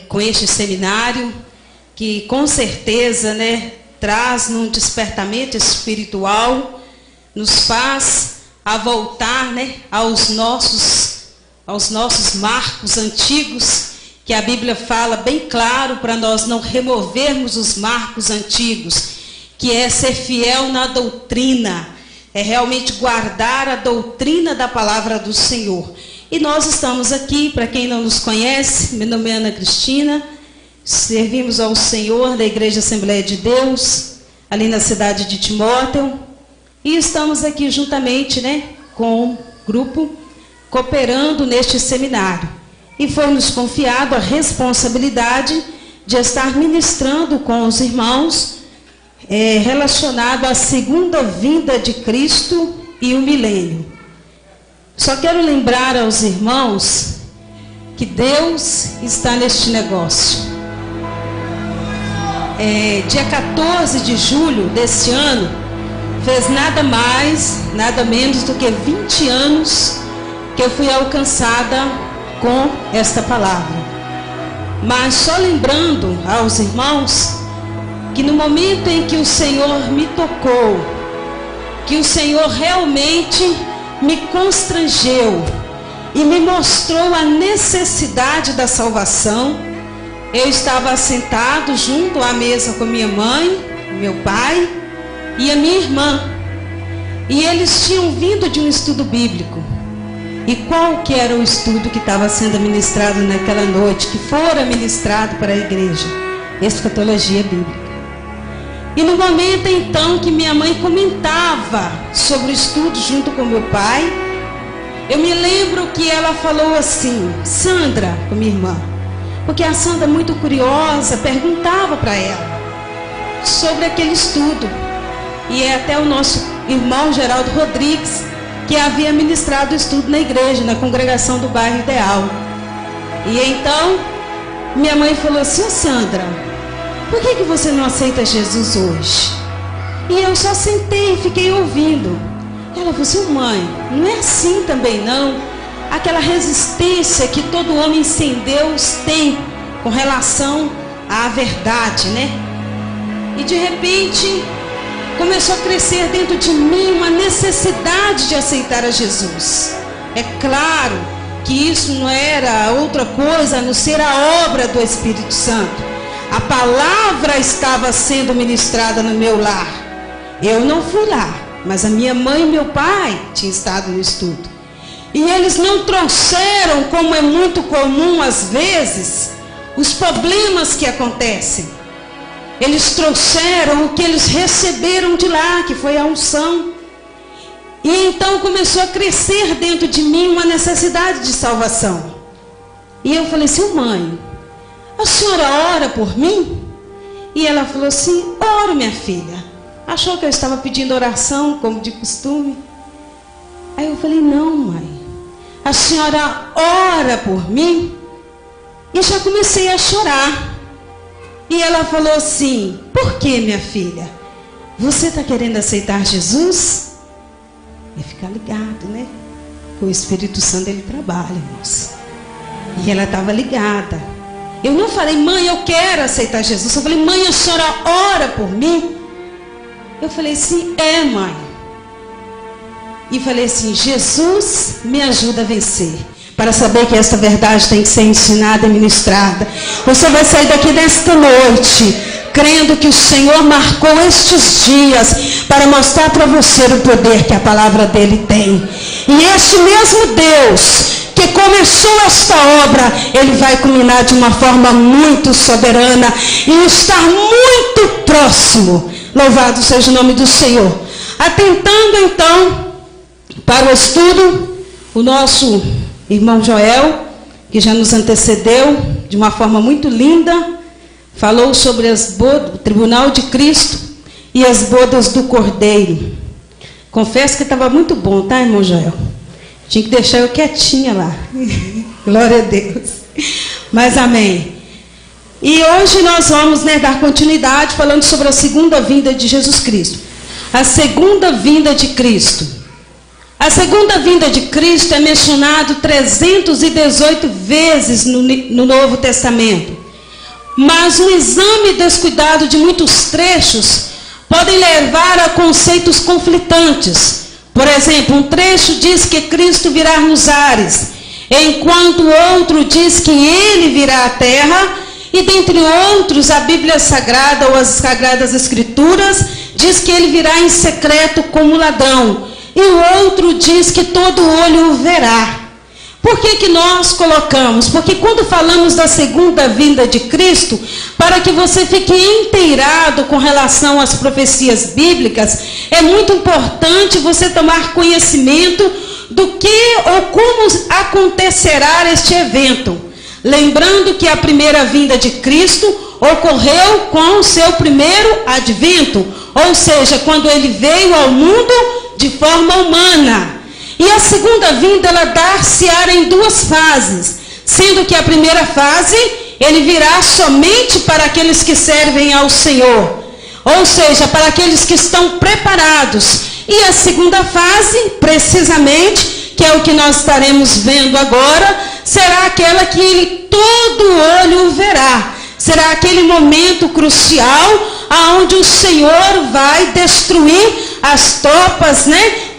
com este seminário, que com certeza, traz um despertamento espiritual, nos faz a voltar, aos nossos marcos antigos, que a Bíblia fala bem claro para nós não removermos os marcos antigos, que é ser fiel na doutrina, é realmente guardar a doutrina da palavra do Senhor. E nós estamos aqui, para quem não nos conhece, meu nome é Ana Cristina, servimos ao Senhor da Igreja Assembleia de Deus, ali na cidade de Timóteo, e estamos aqui juntamente, com o grupo, cooperando neste seminário. E foi-nos confiado a responsabilidade de estar ministrando com os irmãos, relacionado à segunda vinda de Cristo e o milênio. Só quero lembrar aos irmãos que Deus está neste negócio. dia 14 de julho deste ano, fez nada mais, nada menos do que 20 anos que eu fui alcançada com esta palavra. Mas só lembrando aos irmãos que no momento em que o Senhor me tocou, que o Senhor realmente me constrangeu e me mostrou a necessidade da salvação, eu estava sentado junto à mesa com minha mãe, meu pai e a minha irmã. E eles tinham vindo de um estudo bíblico. E qual que era o estudo que estava sendo ministrado naquela noite, que fora ministrado para a igreja? Escatologia bíblica. E no momento então que minha mãe comentava sobre o estudo junto com meu pai, eu me lembro que ela falou assim, Sandra, com minha irmã, porque a Sandra, muito curiosa, perguntava para ela sobre aquele estudo. E é até o nosso irmão Geraldo Rodrigues que havia ministrado o estudo na igreja, na congregação do bairro Ideal. E então, minha mãe falou assim, Sandra, por que você não aceita Jesus hoje? E eu só sentei e fiquei ouvindo. Ela falou assim, mãe, não é assim também não. Aquela resistência que todo homem sem Deus tem com relação à verdade, né? E de repente começou a crescer dentro de mim uma necessidade de aceitar a Jesus. É claro que isso não era outra coisa a não ser a obra do Espírito Santo. A palavra estava sendo ministrada no meu lar. Eu não fui lá, mas a minha mãe e meu pai tinham estado no estudo. E eles não trouxeram, como é muito comum às vezes, os problemas que acontecem. Eles trouxeram o que eles receberam de lá, que foi a unção. E então começou a crescer dentro de mim uma necessidade de salvação. E eu falei assim, mãe, a senhora ora por mim? E ela falou assim, oro, minha filha. Achou que eu estava pedindo oração, como de costume. Aí eu falei, não, mãe, a senhora ora por mim? E já comecei a chorar. E ela falou assim, por que, minha filha? Você está querendo aceitar Jesus? E ficar ligado, né? Que o Espírito Santo, ele trabalha, irmãos. E ela estava ligada. Eu não falei, mãe, eu quero aceitar Jesus. Eu falei, mãe, a senhora ora por mim? Eu falei assim, mãe. E falei assim, Jesus me ajuda a vencer. Para saber que essa verdade tem que ser ensinada e ministrada. Você vai sair daqui nesta noite, crendo que o Senhor marcou estes dias para mostrar para você o poder que a palavra dele tem. E este mesmo Deus que começou esta obra, ele vai culminar de uma forma muito soberana e estar muito próximo. Louvado seja o nome do Senhor. Atentando então para o estudo, o nosso irmão Joel, que já nos antecedeu de uma forma muito linda, falou sobre o tribunal de Cristo e as bodas do Cordeiro. Confesso que estava muito bom, tá, irmão Joel? Tinha que deixar eu quietinha lá. Glória a Deus. Mas amém. E hoje nós vamos, dar continuidade falando sobre a segunda vinda de Jesus Cristo. A segunda vinda de Cristo. A segunda vinda de Cristo é mencionado 318 vezes no Novo Testamento. Mas um exame descuidado de muitos trechos podem levar a conceitos conflitantes. Por exemplo, um trecho diz que Cristo virá nos ares, enquanto o outro diz que ele virá à terra, e dentre outros, a Bíblia Sagrada ou as Sagradas Escrituras diz que ele virá em secreto como ladrão. E o outro diz que todo olho o verá. Por que nós colocamos? Porque quando falamos da segunda vinda de Cristo, para que você fique inteirado com relação às profecias bíblicas, é muito importante você tomar conhecimento do que ou como acontecerá este evento. Lembrando que a primeira vinda de Cristo ocorreu com o seu primeiro advento, ou seja, quando ele veio ao mundo de forma humana. E a segunda vinda, ela dar-se-á em duas fases, sendo que a primeira fase ele virá somente para aqueles que servem ao Senhor, ou seja, para aqueles que estão preparados. E a segunda fase, precisamente, que é o que nós estaremos vendo agora, será aquela que todo olho verá. Será aquele momento crucial aonde o Senhor vai destruir as tropas,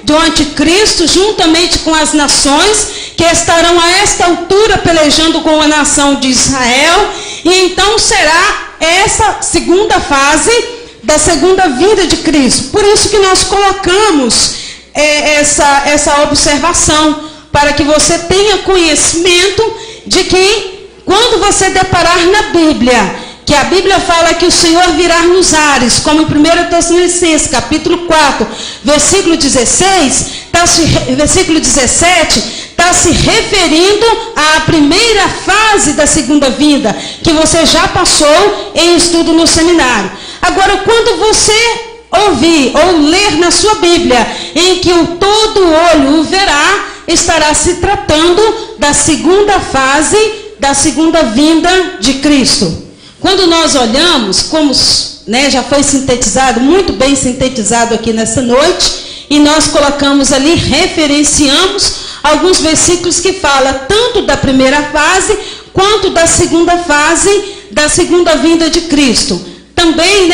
do anticristo, juntamente com as nações que estarão a esta altura pelejando com a nação de Israel. E então será essa segunda fase da segunda vinda de Cristo. Por isso que nós colocamos essa observação, para que você tenha conhecimento de que quando você deparar na Bíblia, que a Bíblia fala que o Senhor virá nos ares, como em 1 Tessalonicenses, capítulo 4, versículo 17, está se referindo à primeira fase da segunda vinda, que você já passou em estudo no seminário. Agora, quando você ouvir ou ler na sua Bíblia, em que o todo olho o verá, estará se tratando da segunda fase da segunda vinda de Cristo. Quando nós olhamos, como já foi sintetizado, muito bem sintetizado aqui nessa noite, e nós colocamos ali, referenciamos alguns versículos que falam tanto da primeira fase, quanto da segunda fase da segunda vinda de Cristo. Também,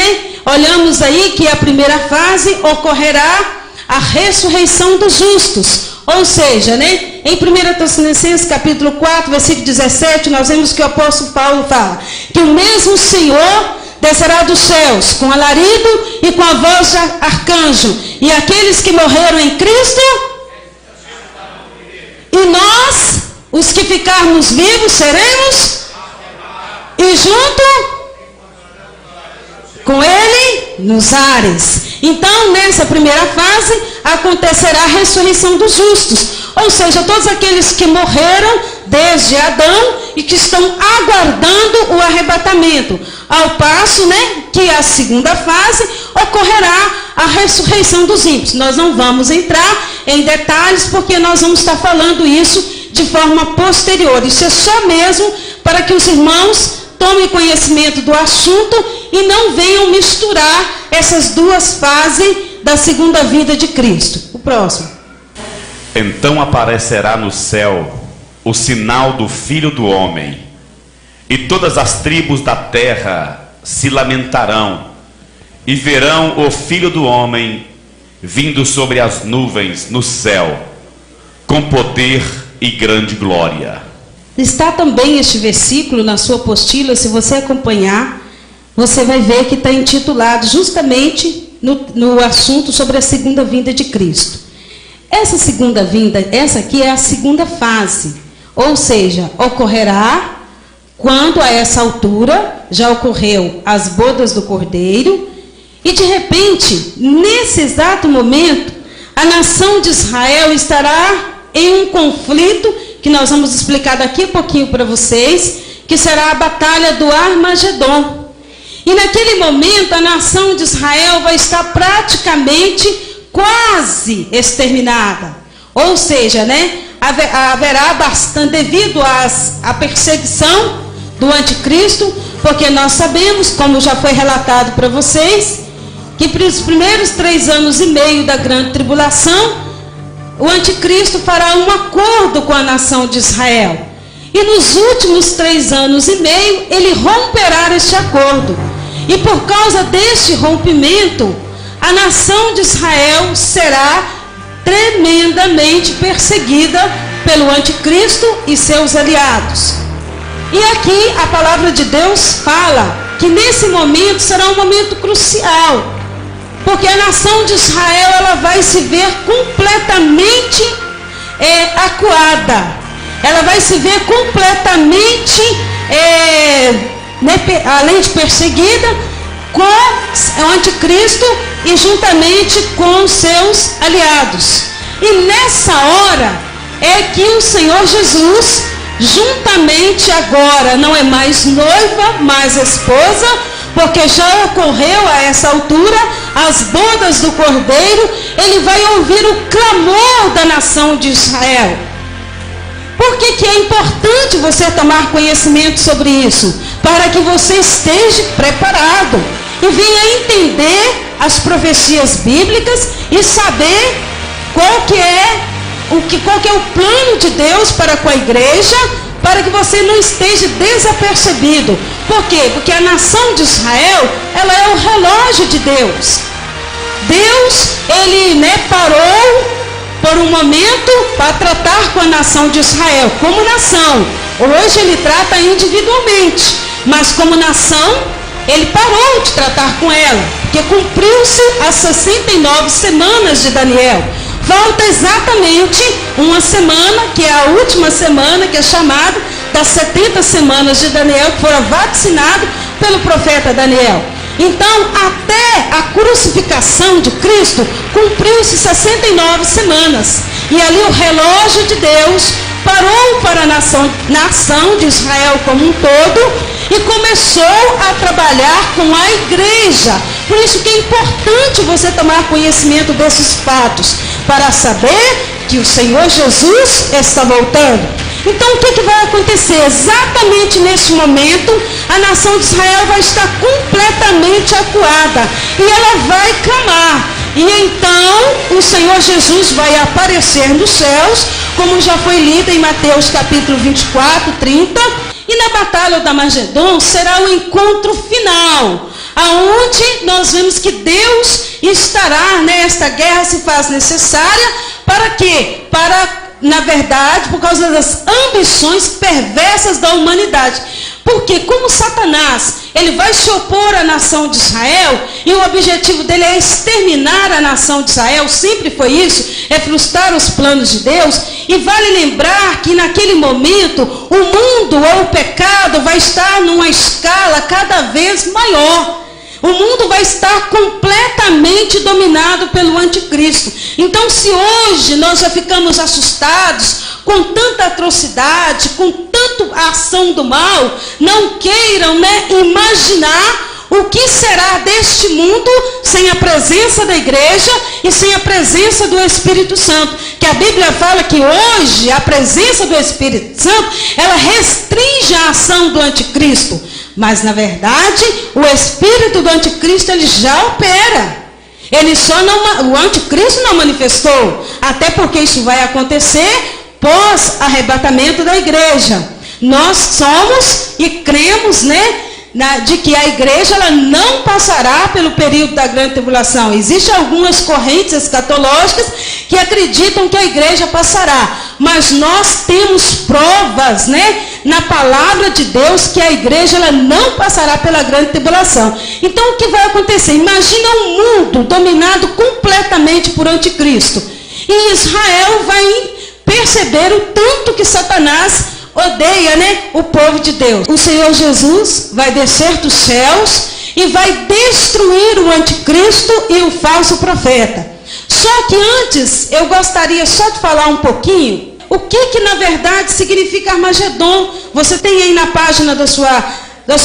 olhamos aí que a primeira fase ocorrerá a ressurreição dos justos. Ou seja, em 1 Tessalonicenses capítulo 4, versículo 17, nós vemos que o apóstolo Paulo fala que o mesmo Senhor descerá dos céus com alarido e com a voz de arcanjo, e aqueles que morreram em Cristo, e nós, os que ficarmos vivos, seremos, e junto com ele nos ares. Então, nessa primeira fase, acontecerá a ressurreição dos justos. Ou seja, todos aqueles que morreram desde Adão e que estão aguardando o arrebatamento. Ao passo, que a segunda fase ocorrerá a ressurreição dos ímpios. Nós não vamos entrar em detalhes, porque nós vamos estar falando isso de forma posterior. Isso é só mesmo para que os irmãos tomem conhecimento do assunto e não venham misturar essas duas fases da segunda vinda de Cristo. O próximo. Então aparecerá no céu o sinal do Filho do Homem, e todas as tribos da terra se lamentarão, e verão o Filho do Homem vindo sobre as nuvens no céu, com poder e grande glória. Está também este versículo na sua apostila, se você acompanhar, você vai ver que está intitulado justamente no assunto sobre a segunda vinda de Cristo. Essa segunda vinda, essa aqui é a segunda fase, ou seja, ocorrerá quando a essa altura já ocorreu as bodas do Cordeiro, e de repente, nesse exato momento, a nação de Israel estará em um conflito, que nós vamos explicar daqui a pouquinho para vocês, que será a batalha do Armagedon. E naquele momento a nação de Israel vai estar praticamente quase exterminada. Ou seja, haverá bastante, devido à perseguição do anticristo, porque nós sabemos, como já foi relatado para vocês, que para os primeiros 3 anos e meio da grande tribulação, o anticristo fará um acordo com a nação de Israel. E nos últimos 3 anos e meio, ele romperá este acordo. E por causa deste rompimento, a nação de Israel será tremendamente perseguida pelo anticristo e seus aliados. E aqui a palavra de Deus fala que nesse momento será um momento crucial, porque a nação de Israel ela vai se ver completamente acuada. Ela vai se ver completamente, além de perseguida, com o anticristo e juntamente com seus aliados. E nessa hora é que o Senhor Jesus, juntamente agora, não é mais noiva, mas esposa, porque já ocorreu a essa altura as bodas do Cordeiro, ele vai ouvir o clamor da nação de Israel. Por que é importante você tomar conhecimento sobre isso? Para que você esteja preparado e venha entender as profecias bíblicas e saber qual que é o plano de Deus para com a igreja, para que você não esteja desapercebido. Por quê? Porque a nação de Israel, ela é o relógio de Deus. Deus, ele parou por um momento para tratar com a nação de Israel como nação. Hoje ele trata individualmente, mas como nação, ele parou de tratar com ela, porque cumpriu-se as 69 semanas de Daniel. Falta exatamente uma semana, que é a última semana, que é chamada das 70 semanas de Daniel, que foram vaticinadas pelo profeta Daniel. Então, até a crucificação de Cristo, cumpriu-se 69 semanas. E ali o relógio de Deus parou para a nação de Israel como um todo e começou a trabalhar com a igreja. Por isso que é importante você tomar conhecimento desses fatos, para saber que o Senhor Jesus está voltando. Então o que vai acontecer? Exatamente nesse momento, a nação de Israel vai estar completamente acuada e ela vai clamar. E então o Senhor Jesus vai aparecer nos céus, como já foi lido em Mateus capítulo 24, 30. E na batalha do Armagedon será o encontro final, aonde nós vemos que Deus estará, esta guerra se faz necessária, para quê? Na verdade, por causa das ambições perversas da humanidade. Porque como Satanás, ele vai se opor à nação de Israel, e o objetivo dele é exterminar a nação de Israel, sempre foi isso, é frustrar os planos de Deus. E vale lembrar que naquele momento, o mundo ou o pecado vai estar numa escala cada vez maior. O mundo vai estar completamente dominado pelo anticristo. Então, se hoje nós já ficamos assustados com tanta atrocidade, com tanta ação do mal, não queiram imaginar o que será deste mundo sem a presença da igreja e sem a presença do Espírito Santo. Que a Bíblia fala que hoje a presença do Espírito Santo, ela restringe a ação do anticristo. Mas na verdade, o espírito do anticristo, ele já opera. O anticristo não manifestou, até porque isso vai acontecer pós arrebatamento da igreja. Nós somos e cremos, de que a igreja ela não passará pelo período da grande tribulação. Existem algumas correntes escatológicas que acreditam que a igreja passará, mas nós temos provas, na palavra de Deus, que a igreja ela não passará pela grande tribulação. Então o que vai acontecer? Imagina um mundo dominado completamente por anticristo, e Israel vai perceber o tanto que Satanás odeia, o povo de Deus. O Senhor Jesus vai descer dos céus e vai destruir o anticristo e o falso profeta. Só que antes, eu gostaria só de falar um pouquinho o que na verdade significa Armagedon. Você tem aí na página da sua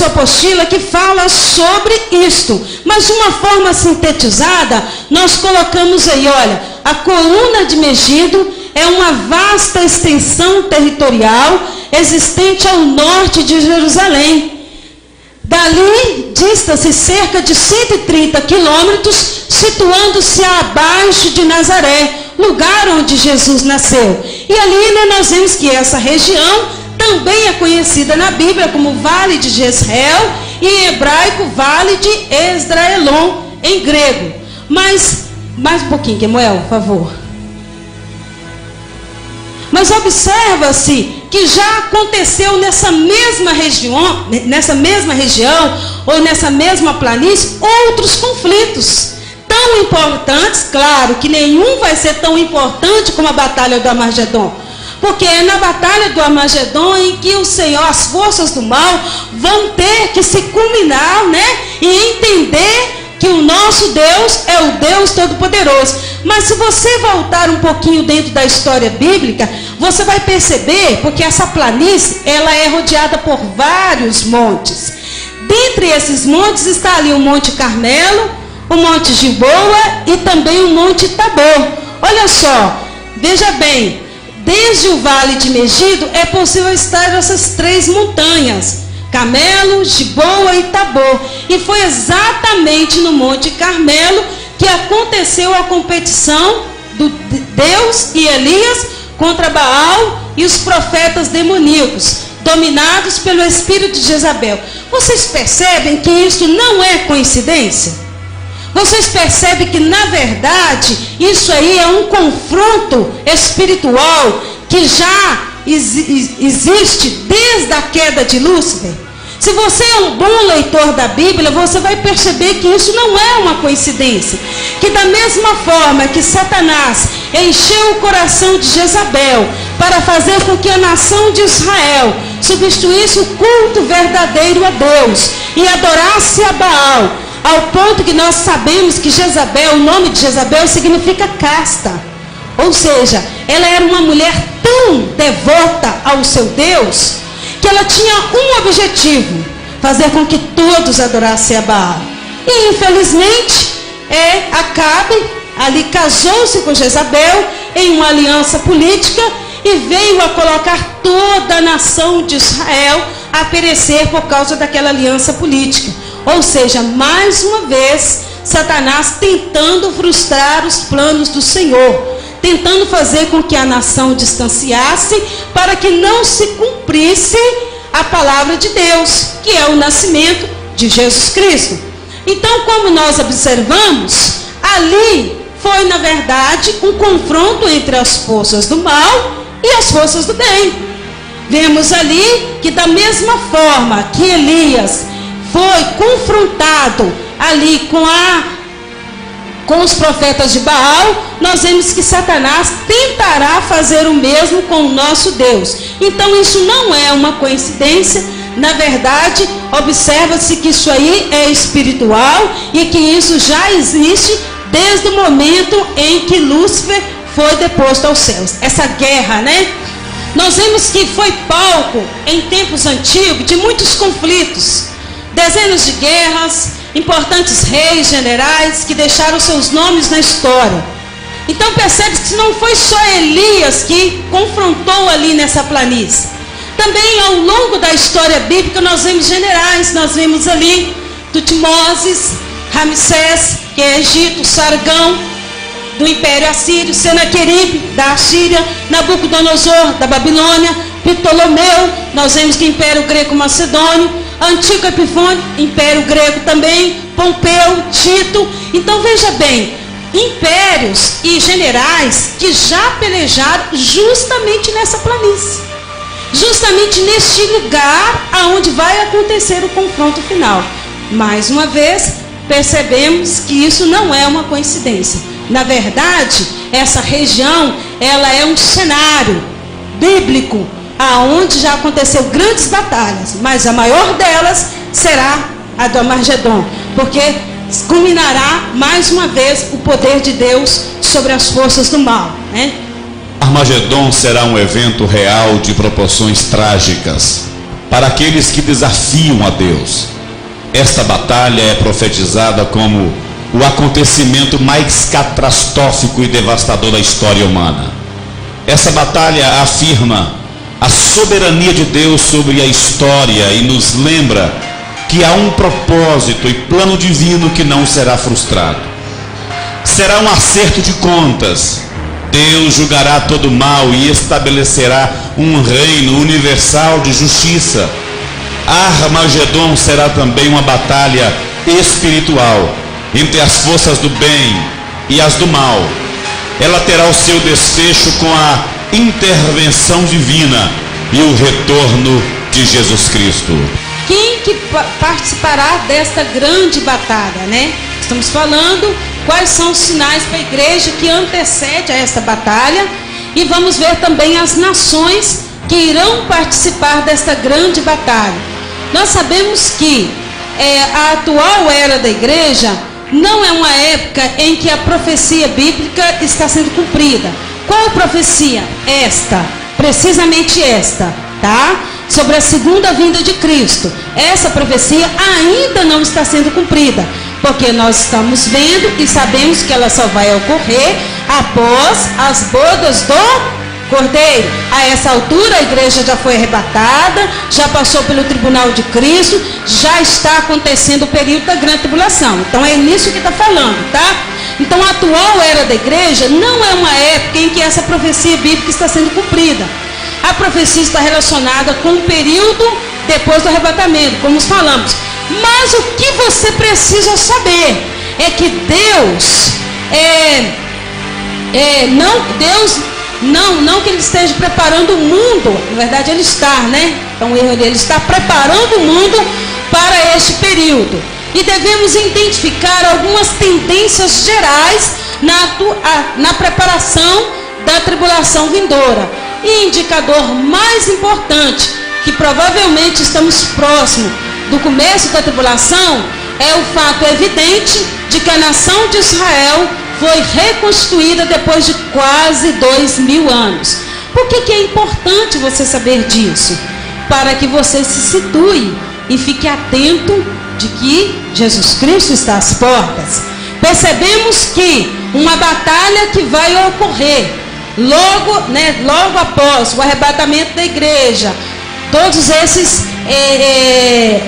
apostila que fala sobre isto. Mas de uma forma sintetizada, nós colocamos aí, olha, a coluna de Megido é uma vasta extensão territorial existente ao norte de Jerusalém. Dali dista-se cerca de 130 quilômetros, situando-se abaixo de Nazaré, lugar onde Jesus nasceu. E ali nós vemos que essa região também é conhecida na Bíblia como Vale de Jezreel, e em hebraico Vale de Esdraelon, em grego. Mas, mais um pouquinho, Kemuel, por favor. Mas observa-se que já aconteceu nessa mesma região ou nessa mesma planície outros conflitos tão importantes. Claro que nenhum vai ser tão importante como a batalha do Armagedon, porque é na batalha do Armagedon em que o Senhor, as forças do mal vão ter que se culminar, e entender que o nosso Deus é o Deus Todo-Poderoso. Mas se você voltar um pouquinho dentro da história bíblica, você vai perceber, porque essa planície, ela é rodeada por vários montes. Dentre esses montes está ali o Monte Carmelo, o Monte Gilboa e também o Monte Tabor. Olha só, veja bem, desde o vale de Megido é possível estar nessas 3 montanhas: Carmelo, Giboa e Tabor. E foi exatamente no Monte Carmelo que aconteceu a competição do Deus e Elias contra Baal e os profetas demoníacos, dominados pelo espírito de Jezabel. Vocês percebem que isso não é coincidência? Vocês percebem que, na verdade, isso aí é um confronto espiritual que já existe desde a queda de Lúcifer? Se você é um bom leitor da Bíblia, você vai perceber que isso não é uma coincidência. Que da mesma forma que Satanás encheu o coração de Jezabel para fazer com que a nação de Israel substituísse o culto verdadeiro a Deus e adorasse a Baal, ao ponto que nós sabemos que Jezabel, o nome de Jezabel significa casta. Ou seja, ela era uma mulher tão devota ao seu Deus que ela tinha um objetivo: fazer com que todos adorassem a Baal. E infelizmente, Acabe ali casou-se com Jezabel em uma aliança política e veio a colocar toda a nação de Israel a perecer por causa daquela aliança política. Ou seja, mais uma vez, Satanás tentando frustrar os planos do Senhor, tentando fazer com que a nação distanciasse para que não se cumprisse a palavra de Deus, que é o nascimento de Jesus Cristo. Então, como nós observamos, ali foi, na verdade, um confronto entre as forças do mal e as forças do bem. Vemos ali que, da mesma forma que Elias foi confrontado ali com os profetas de Baal, nós vemos que Satanás tentará fazer o mesmo com o nosso Deus. Então isso não é uma coincidência. Na verdade, observa-se que isso aí é espiritual e que isso já existe desde o momento em que Lúcifer foi deposto aos céus. Essa guerra, né? Nós vemos que foi palco, em tempos antigos, de muitos conflitos, dezenas de guerras, importantes reis, generais, que deixaram seus nomes na história. Então percebe-se que não foi só Elias que confrontou ali nessa planície. Também ao longo da história bíblica nós vemos generais, nós vemos ali Tutmoses, Ramsés, que é Egito, Sargão, do Império Assírio, Senaqueribe, da Assíria, Nabucodonosor, da Babilônia, Ptolomeu, nós vemos que Império Greco-Macedônio, Antíoco Epifânio, Império Grego também, Pompeu, Tito. Então veja bem, impérios e generais que já pelejaram justamente nessa planície, justamente neste lugar aonde vai acontecer o confronto final. Mais uma vez, percebemos que isso não é uma coincidência. Na verdade, essa região, ela é um cenário bíblico, aonde já aconteceu grandes batalhas, mas a maior delas será a do Armagedon, porque culminará mais uma vez o poder de Deus sobre as forças do mal, né? Armagedon será um evento real de proporções trágicas para aqueles que desafiam a Deus. Esta batalha é profetizada como o acontecimento mais catastrófico e devastador da história humana. Essa batalha afirma a soberania de Deus sobre a história e nos lembra que há um propósito e plano divino que não será frustrado. Será um acerto de contas. Deus julgará todo o mal e estabelecerá um reino universal de justiça. Armagedon será também uma batalha espiritual entre as forças do bem e as do mal. Ela terá o seu desfecho com a intervenção divina e o retorno de Jesus Cristo. Quem que participará desta grande batalha, né? Estamos falando quais são os sinais para a igreja que antecede a esta batalha, e vamos ver também as nações que irão participar desta grande batalha. Nós sabemos que a atual era da igreja não é uma época em que a profecia bíblica está sendo cumprida. Qual profecia? Esta, precisamente esta, tá? Sobre a segunda vinda de Cristo. Essa profecia ainda não está sendo cumprida, porque nós estamos vendo e sabemos que ela só vai ocorrer após as bodas do Cordeiro. A essa altura a igreja já foi arrebatada, já passou pelo tribunal de Cristo, já está acontecendo o período da grande tribulação. Então é nisso que está falando, tá? Então a atual era da igreja não é uma época em que essa profecia bíblica está sendo cumprida. A profecia está relacionada com o período depois do arrebatamento, como nós falamos. Mas o que você precisa saber é que Deus não que ele esteja preparando o mundo, na verdade ele está, né? Então ele está preparando o mundo para este período. E devemos identificar algumas tendências gerais na preparação da tribulação vindoura. E indicador mais importante, que provavelmente estamos próximos do começo da tribulação, é o fato evidente de que a nação de Israel foi reconstruída depois de quase 2000 anos. Por que é importante você saber disso? Para que você se situe e fique atento de que Jesus Cristo está às portas. Percebemos que uma batalha que vai ocorrer logo após o arrebatamento da igreja, todos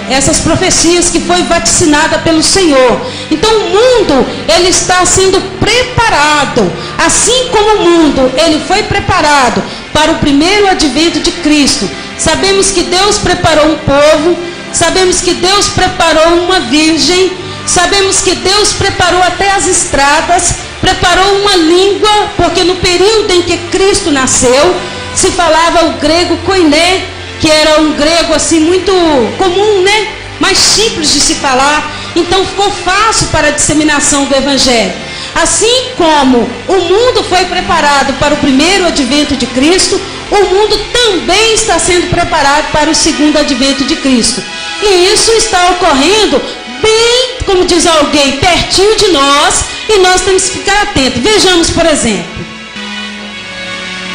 essas profecias que foi vaticinada pelo Senhor. Então o mundo, ele está sendo preparado, assim como o mundo, ele foi preparado para o primeiro advento de Cristo. Sabemos que Deus preparou um povo, sabemos que Deus preparou uma virgem, sabemos que Deus preparou até as estradas, preparou uma língua, porque no período em que Cristo nasceu, se falava o grego koiné, que era um grego assim muito comum, né? Mais simples de se falar. Então ficou fácil para a disseminação do evangelho. Assim como o mundo foi preparado para o primeiro advento de Cristo, o mundo também está sendo preparado para o segundo advento de Cristo. E isso está ocorrendo bem, como diz alguém, pertinho de nós, e nós temos que ficar atentos. Vejamos, por exemplo,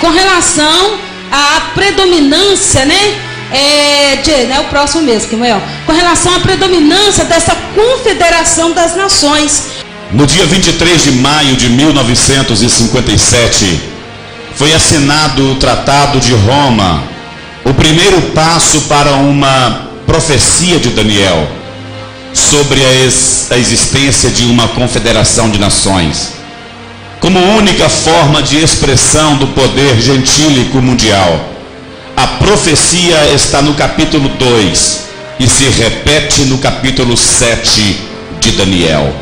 com relação à predominância, o próximo mesmo, que é maior. Com relação à predominância dessa confederação das nações. No dia 23 de maio de 1957, foi assinado o Tratado de Roma, o primeiro passo para uma profecia de Daniel sobre a existência de uma confederação de nações, como única forma de expressão do poder gentílico mundial. A profecia está no capítulo 2 e se repete no capítulo 7 de Daniel.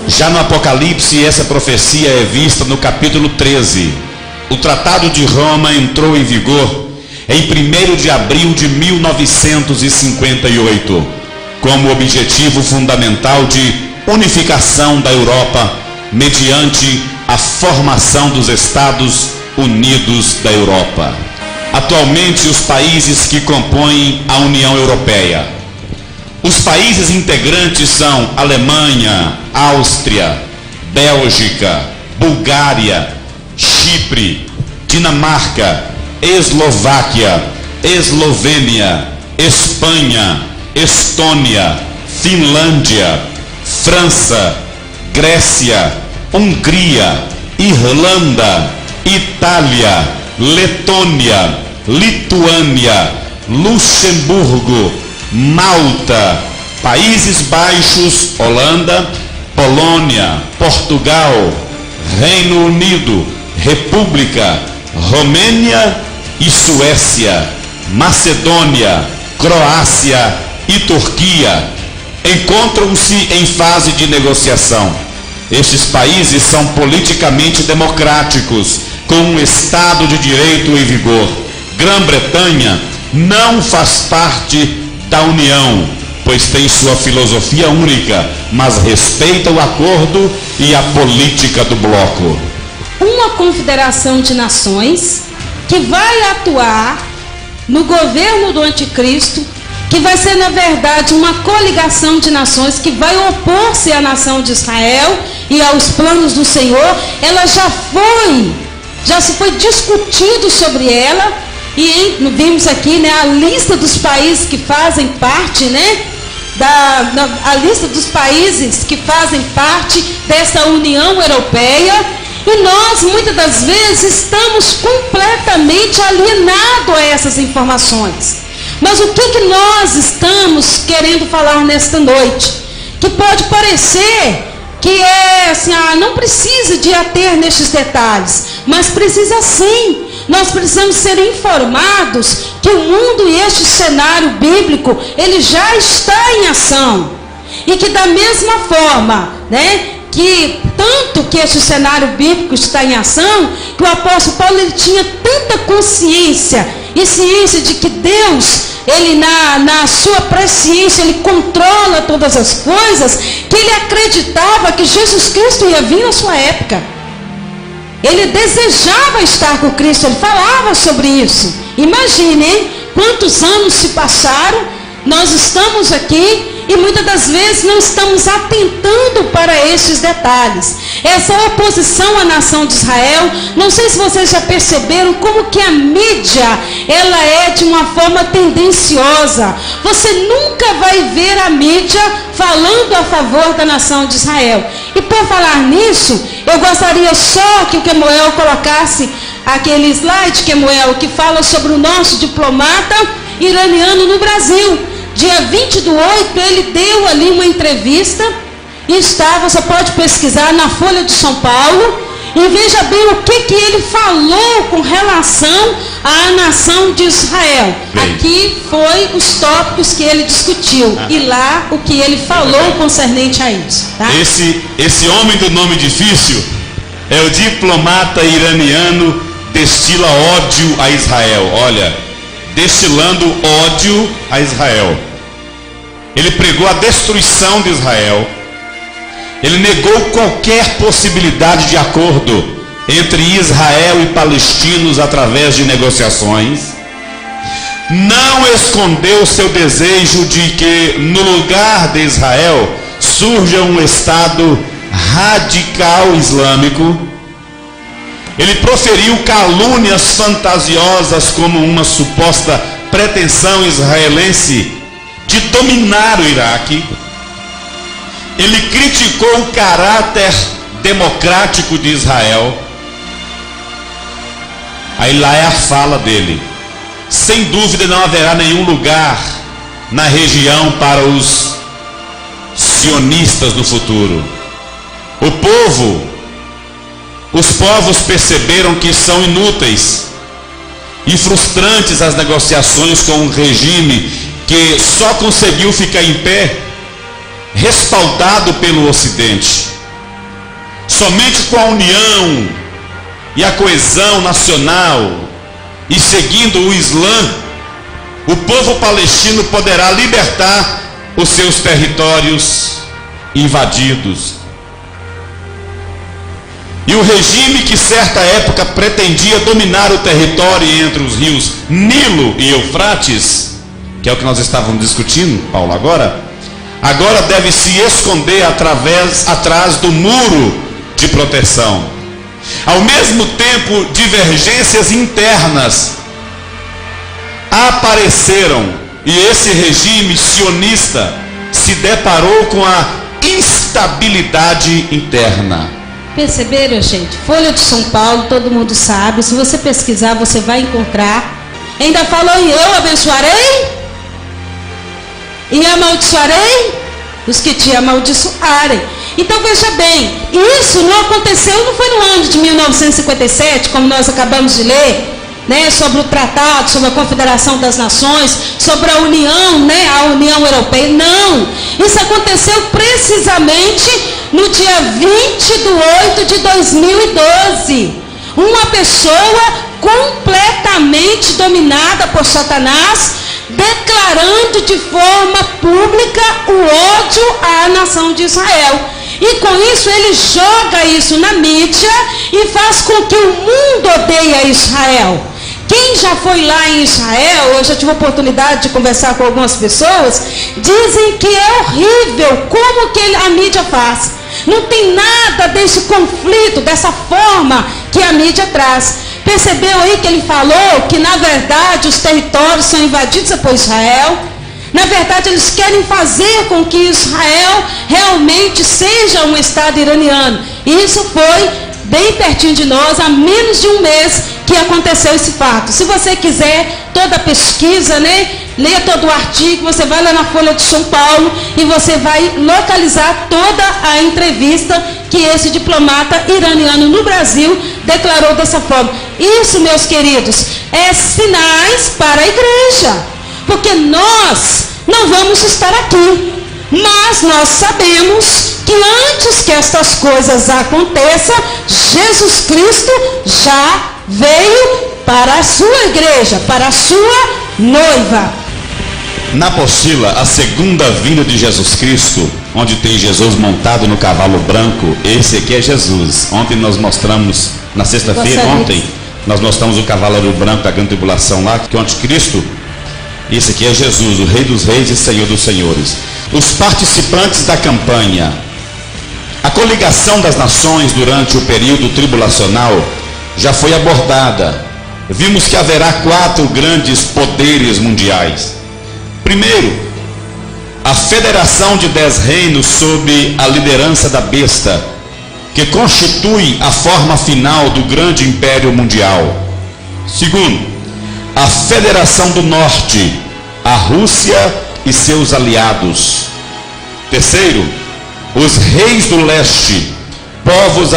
Já no Apocalipse, essa profecia é vista no capítulo 13. O Tratado de Roma entrou em vigor em 1º de abril de 1958, como objetivo fundamental de unificação da Europa mediante a formação dos Estados Unidos da Europa. Atualmente, os países que compõem a União Europeia. Os países integrantes são Alemanha, Áustria, Bélgica, Bulgária, Chipre, Dinamarca, Eslováquia, Eslovênia, Espanha, Estônia, Finlândia, França, Grécia, Hungria, Irlanda, Itália, Letônia, Lituânia, Luxemburgo, Malta, Países Baixos, Holanda, Polônia, Portugal, Reino Unido, República, Romênia e Suécia, Macedônia, Croácia e Turquia encontram-se em fase de negociação. Estes países são politicamente democráticos, com um Estado de Direito em vigor. Grã-Bretanha não faz parte da União, pois tem sua filosofia única, mas respeita o acordo e a política do bloco. Uma confederação de nações que vai atuar no governo do anticristo, que vai ser, na verdade, uma coligação de nações que vai opor-se à nação de Israel e aos planos do Senhor. Ela já se foi discutido sobre ela, e vimos aqui, a lista dos países que fazem parte, a lista dos países que fazem parte dessa União Europeia. E nós, muitas das vezes, estamos completamente alienados a essas informações. Mas o que nós estamos querendo falar nesta noite? Que pode parecer que é assim, não precisa de ater nestes detalhes, mas precisa sim. Nós precisamos ser informados que o mundo e este cenário bíblico, ele já está em ação. E que da mesma forma, que tanto que este cenário bíblico está em ação, que o apóstolo Paulo ele tinha tanta consciência e ciência de que Deus, ele na sua presciência, ele controla todas as coisas, que ele acreditava que Jesus Cristo ia vir na sua época. Ele desejava estar com Cristo, ele falava sobre isso. Imagine, quantos anos se passaram, nós estamos aqui e muitas das vezes não estamos atentando para esses detalhes. Essa oposição à nação de Israel, não sei se vocês já perceberam como que a mídia, ela é de uma forma tendenciosa. Você nunca vai ver a mídia falando a favor da nação de Israel. E por falar nisso, eu gostaria só que o Kemuel colocasse aquele slide, Kemuel, que fala sobre o nosso diplomata iraniano no Brasil. Dia 20/8, ele deu ali uma entrevista, e você pode pesquisar na Folha de São Paulo, e veja bem o que ele falou com relação à nação de Israel. Bem, aqui foi os tópicos que ele discutiu, e lá o que ele falou concernente a isso. Tá? Esse homem do nome difícil é o diplomata iraniano, destila ódio a Israel. Olha, destilando ódio a Israel. Ele pregou a destruição de Israel. Ele negou qualquer possibilidade de acordo entre Israel e palestinos através de negociações. Não escondeu seu desejo de que no lugar de Israel surja um Estado radical islâmico. Ele proferiu calúnias fantasiosas como uma suposta pretensão israelense de dominar o Iraque. Ele criticou o caráter democrático de Israel. Aí lá é a fala dele: sem dúvida não haverá nenhum lugar na região para os sionistas no futuro. Os povos perceberam que são inúteis e frustrantes as negociações com um regime que só conseguiu ficar em pé respaldado pelo Ocidente. Somente com a união e a coesão nacional e seguindo o Islã, o povo palestino poderá libertar os seus territórios invadidos. E o regime que certa época pretendia dominar o território entre os rios Nilo e Eufrates, que é o que nós estávamos discutindo, Paulo, agora deve se esconder atrás do muro de proteção. Ao mesmo tempo, divergências internas apareceram e esse regime sionista se deparou com a instabilidade interna. Perceberam, gente? Folha de São Paulo, todo mundo sabe. Se você pesquisar, você vai encontrar. Ainda falou: e eu abençoarei e amaldiçoarei os que te amaldiçoarem. Então veja bem, isso não aconteceu, não foi no ano de 1957, como nós acabamos de ler, sobre o tratado, sobre a Confederação das Nações, sobre a União, a União Europeia. Não, isso aconteceu precisamente no dia 20/8/2012. Uma pessoa completamente dominada por Satanás, declarando de forma pública o ódio à nação de Israel. E com isso ele joga isso na mídia e faz com que o mundo odeie Israel. Quem já foi lá em Israel, eu já tive a oportunidade de conversar com algumas pessoas, dizem que é horrível como que a mídia faz. Não tem nada desse conflito, dessa forma que a mídia traz. Percebeu aí que ele falou que na verdade os territórios são invadidos por Israel? Na verdade eles querem fazer com que Israel realmente seja um Estado iraniano. Isso foi bem pertinho de nós, há menos de um mês que aconteceu esse fato. Se você quiser toda a pesquisa, né, ler todo o artigo, você vai lá na Folha de São Paulo e você vai localizar toda a entrevista que esse diplomata iraniano no Brasil declarou dessa forma. Isso, meus queridos, é sinais para a igreja, porque nós não vamos estar aqui, mas nós sabemos que antes que estas coisas aconteçam, Jesus Cristo já veio para a sua igreja, para a sua noiva. Na apostila, a segunda vinda de Jesus Cristo, onde tem Jesus montado no cavalo branco, esse aqui é Jesus. Ontem nós mostramos, na sexta-feira, nós mostramos o cavalo branco da grande tribulação lá, que é o anticristo. Esse aqui é Jesus, o Rei dos Reis e Senhor dos Senhores. Os participantes da campanha. A coligação das nações durante o período tribulacional já foi abordada. Vimos que haverá 4 grandes poderes mundiais. Primeiro, a federação de 10 reinos sob a liderança da besta, que constitui a forma final do grande império mundial. Segundo, a federação do norte, a Rússia e seus aliados. Terceiro, os reis do leste, povos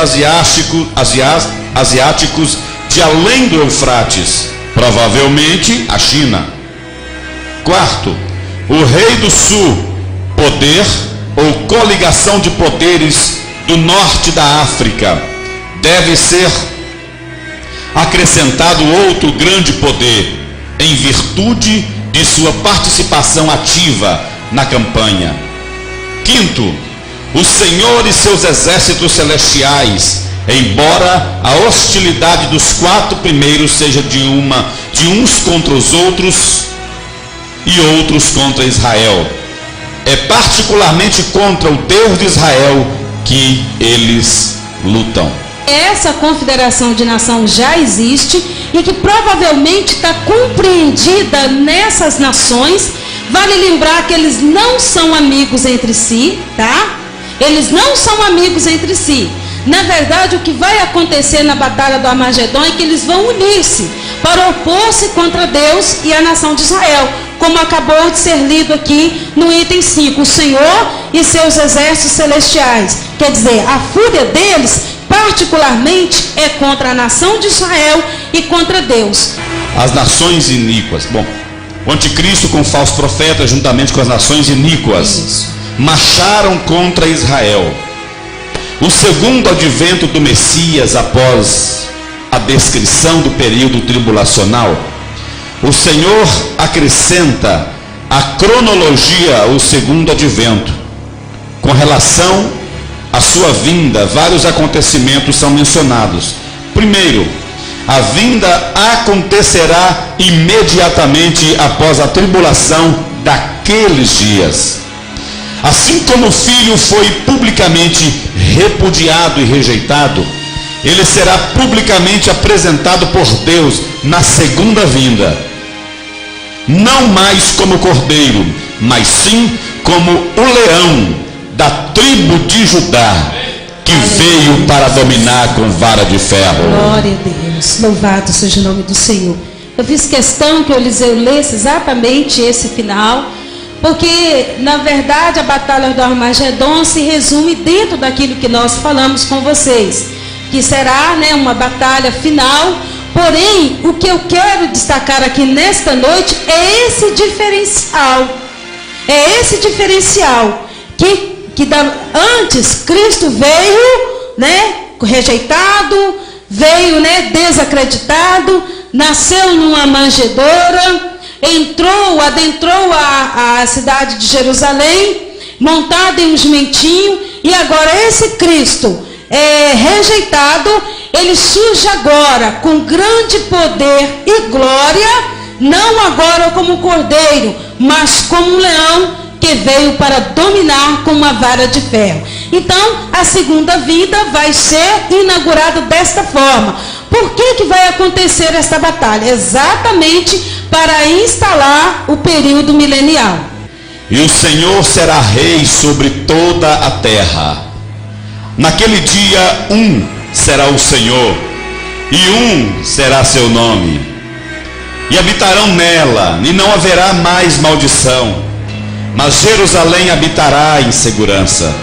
asiáticos de além do Eufrates, provavelmente a China. Quarto, o rei do sul, poder ou coligação de poderes do norte da África. Deve ser acrescentado outro grande poder, em virtude de sua participação ativa na campanha. Quinto, o Senhor e seus exércitos celestiais, embora a hostilidade dos 4 primeiros seja de uns contra os outros e outros contra Israel. É particularmente contra o Deus de Israel que eles lutam. Essa confederação de nação já existe e que provavelmente está compreendida nessas nações. Vale lembrar que eles não são amigos entre si, tá? Eles não são amigos entre si. Na verdade, o que vai acontecer na batalha do Armagedon é que eles vão unir-se para opor-se contra Deus e a nação de Israel, como acabou de ser lido aqui no item 5, o Senhor e seus exércitos celestiais. Quer dizer, a fúria deles particularmente é contra a nação de Israel e contra Deus. As nações iníquas. Bom, o anticristo com falsos profetas, juntamente com as nações iníquas, marcharam contra Israel. O segundo advento do Messias, após a descrição do período tribulacional, o Senhor acrescenta à cronologia o segundo advento. Com relação à sua vinda, vários acontecimentos são mencionados. Primeiro, a vinda acontecerá imediatamente após a tribulação daqueles dias. Assim como o Filho foi publicamente repudiado e rejeitado, ele será publicamente apresentado por Deus na segunda vinda. Não mais como cordeiro, mas sim como o leão da tribo de Judá, que veio para dominar com vara de ferro. Glória a Deus, louvado seja o nome do Senhor. Eu fiz questão que o Eliseu lesse exatamente esse final, porque na verdade a batalha do Armagedon se resume dentro daquilo que nós falamos com vocês, que será, né, uma batalha final. Porém, o que eu quero destacar aqui nesta noite é esse diferencial. É esse diferencial que antes Cristo veio, né, rejeitado, veio, né, desacreditado, nasceu numa manjedoura, adentrou a cidade de Jerusalém, montado em um jumentinho, e agora esse Cristo rejeitado, ele surge agora com grande poder e glória, não agora como cordeiro, mas como um leão que veio para dominar com uma vara de ferro. Então, a segunda vinda vai ser inaugurada desta forma. Por que vai acontecer esta batalha? Exatamente para instalar o período milenial. E o Senhor será rei sobre toda a terra. Naquele dia, será o Senhor, e um será seu nome. E habitarão nela, e não haverá mais maldição, mas Jerusalém habitará em segurança.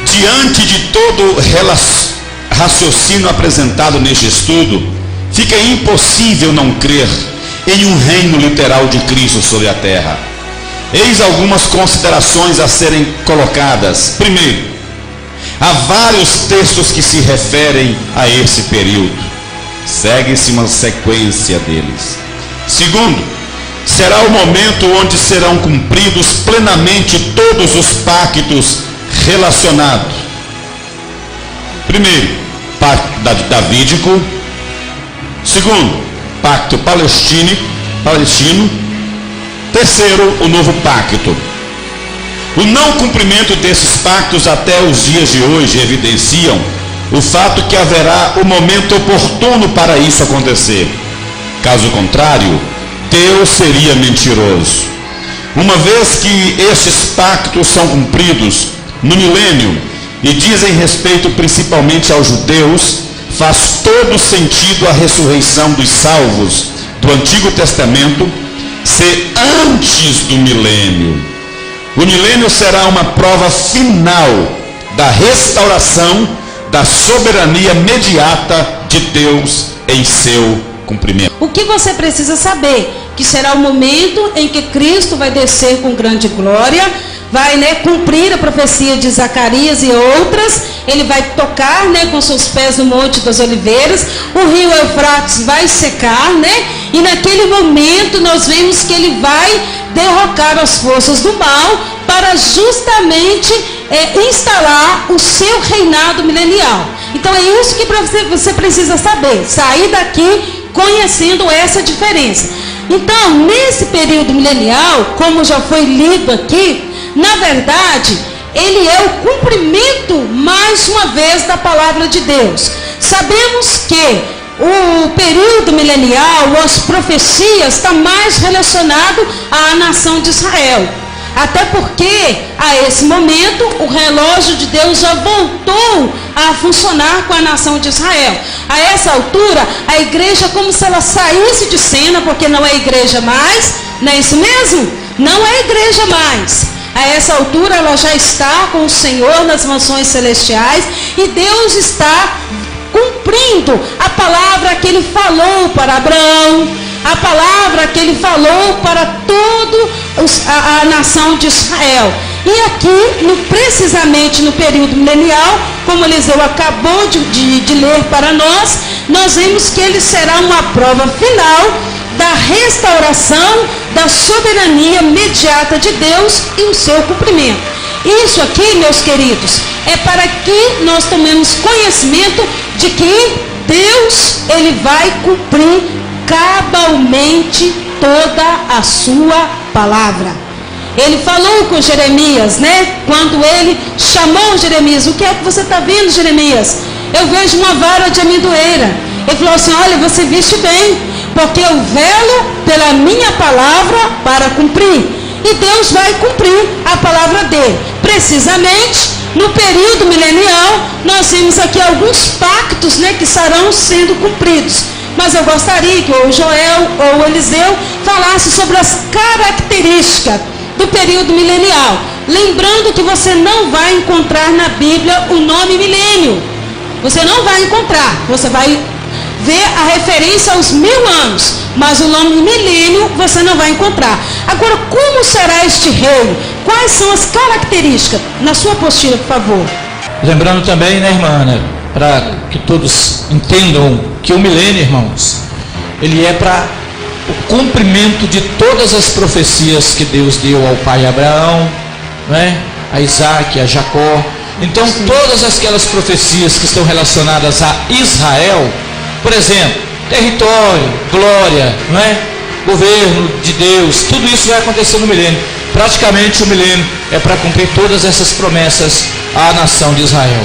Diante de todo raciocínio apresentado neste estudo, fica impossível não crer em um reino literal de Cristo sobre a terra. Eis algumas considerações a serem colocadas. Primeiro, há vários textos que se referem a esse período. Segue-se uma sequência deles. Segundo, será o momento onde serão cumpridos plenamente todos os pactos relacionados. Primeiro, pacto davídico. Segundo, pacto palestino. Terceiro, o novo pacto. O não cumprimento desses pactos até os dias de hoje evidenciam o fato que haverá o momento oportuno para isso acontecer. Caso contrário, Deus seria mentiroso. Uma vez que estes pactos são cumpridos no milênio e dizem respeito principalmente aos judeus, faz todo sentido a ressurreição dos salvos do Antigo Testamento ser antes do milênio. O milênio será uma prova final da restauração da soberania imediata de Deus em seu cumprimento. O que você precisa saber? Que será o momento em que Cristo vai descer com grande glória, vai cumprir a profecia de Zacarias e outras. Ele vai tocar com seus pés no Monte das Oliveiras, o rio Eufrates vai secar, e naquele momento nós vemos que ele vai derrocar as forças do mal para justamente instalar o seu reinado milenial. Então é isso que você precisa saber, sair daqui conhecendo essa diferença. Então, nesse período milenial, como já foi lido aqui, na verdade, ele é o cumprimento, mais uma vez, da palavra de Deus. Sabemos que o período milenial, as profecias, está mais relacionado à nação de Israel. Até porque, a esse momento, o relógio de Deus já voltou a funcionar com a nação de Israel. A essa altura, a igreja é como se ela saísse de cena, porque não é igreja mais, não é isso mesmo? Não é igreja mais. A essa altura, ela já está com o Senhor nas mansões celestiais, e Deus está cumprindo a palavra que ele falou para Abraão, a palavra que ele falou para toda a nação de Israel. E aqui, precisamente no período milenial, como Eliseu acabou de ler para nós, nós vemos que ele será uma prova final da restauração da soberania imediata de Deus e o seu cumprimento. Isso aqui, meus queridos, é para que nós tomemos conhecimento de que Deus, ele vai cumprir cabalmente toda a sua palavra. Ele falou com Jeremias, quando ele chamou Jeremias: o que é que você está vendo, Jeremias? Eu vejo uma vara de amendoeira. Ele falou assim: olha, você viste bem, porque eu velo pela minha palavra para cumprir. E Deus vai cumprir a palavra dele. Precisamente no período milenial, nós vimos aqui alguns pactos que estarão sendo cumpridos. Mas eu gostaria que o Joel ou o Eliseu falasse sobre as características do período milenial. Lembrando que você não vai encontrar na Bíblia o nome milênio. Você não vai encontrar. Você vai ver a referência aos 1000 anos, mas o nome milênio você não vai encontrar. Agora, como será este reino? Quais são as características? Na sua apostila, por favor. Lembrando também, irmã, para que todos entendam que o milênio, irmãos, ele é para o cumprimento de todas as profecias que Deus deu ao pai Abraão, a Isaac, a Jacó. Então, todas aquelas profecias que estão relacionadas a Israel, por exemplo, território, glória, governo de Deus, tudo isso vai acontecer no milênio. Praticamente o milênio é para cumprir todas essas promessas à nação de Israel.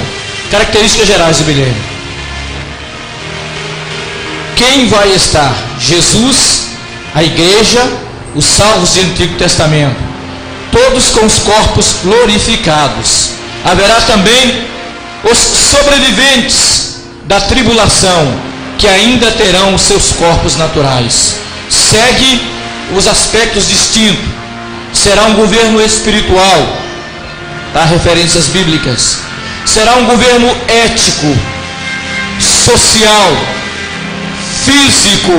Características gerais do milênio. Quem vai estar? Jesus, a igreja, os salvos do Antigo Testamento, todos com os corpos glorificados. Haverá também os sobreviventes da tribulação, que ainda terão os seus corpos naturais. Segue os aspectos distintos. Será um governo espiritual, tá? Referências bíblicas. Será um governo ético, social, físico,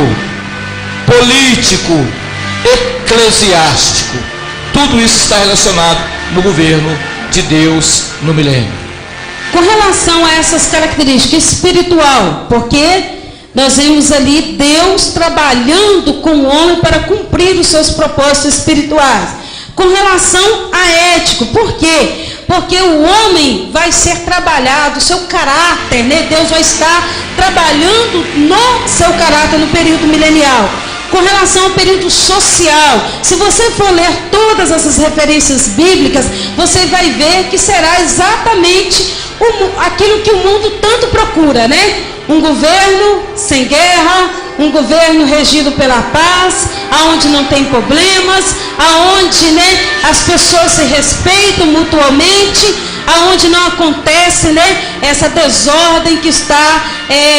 político, eclesiástico. Tudo isso está relacionado no governo de Deus no milênio. Com relação a essas características espiritual, porque nós vemos ali Deus trabalhando com o homem para cumprir os seus propósitos espirituais. Com relação a ético, por quê? Porque o homem vai ser trabalhado, o seu caráter, né? Deus vai estar trabalhando no seu caráter no período milenial. Com relação ao período social, se você for ler todas essas referências bíblicas, você vai ver que será exatamente aquilo que o mundo tanto procura, né? Um governo sem guerra, um governo regido pela paz, aonde não tem problemas, aonde, né, as pessoas se respeitam mutuamente, aonde não acontece, né, essa desordem que está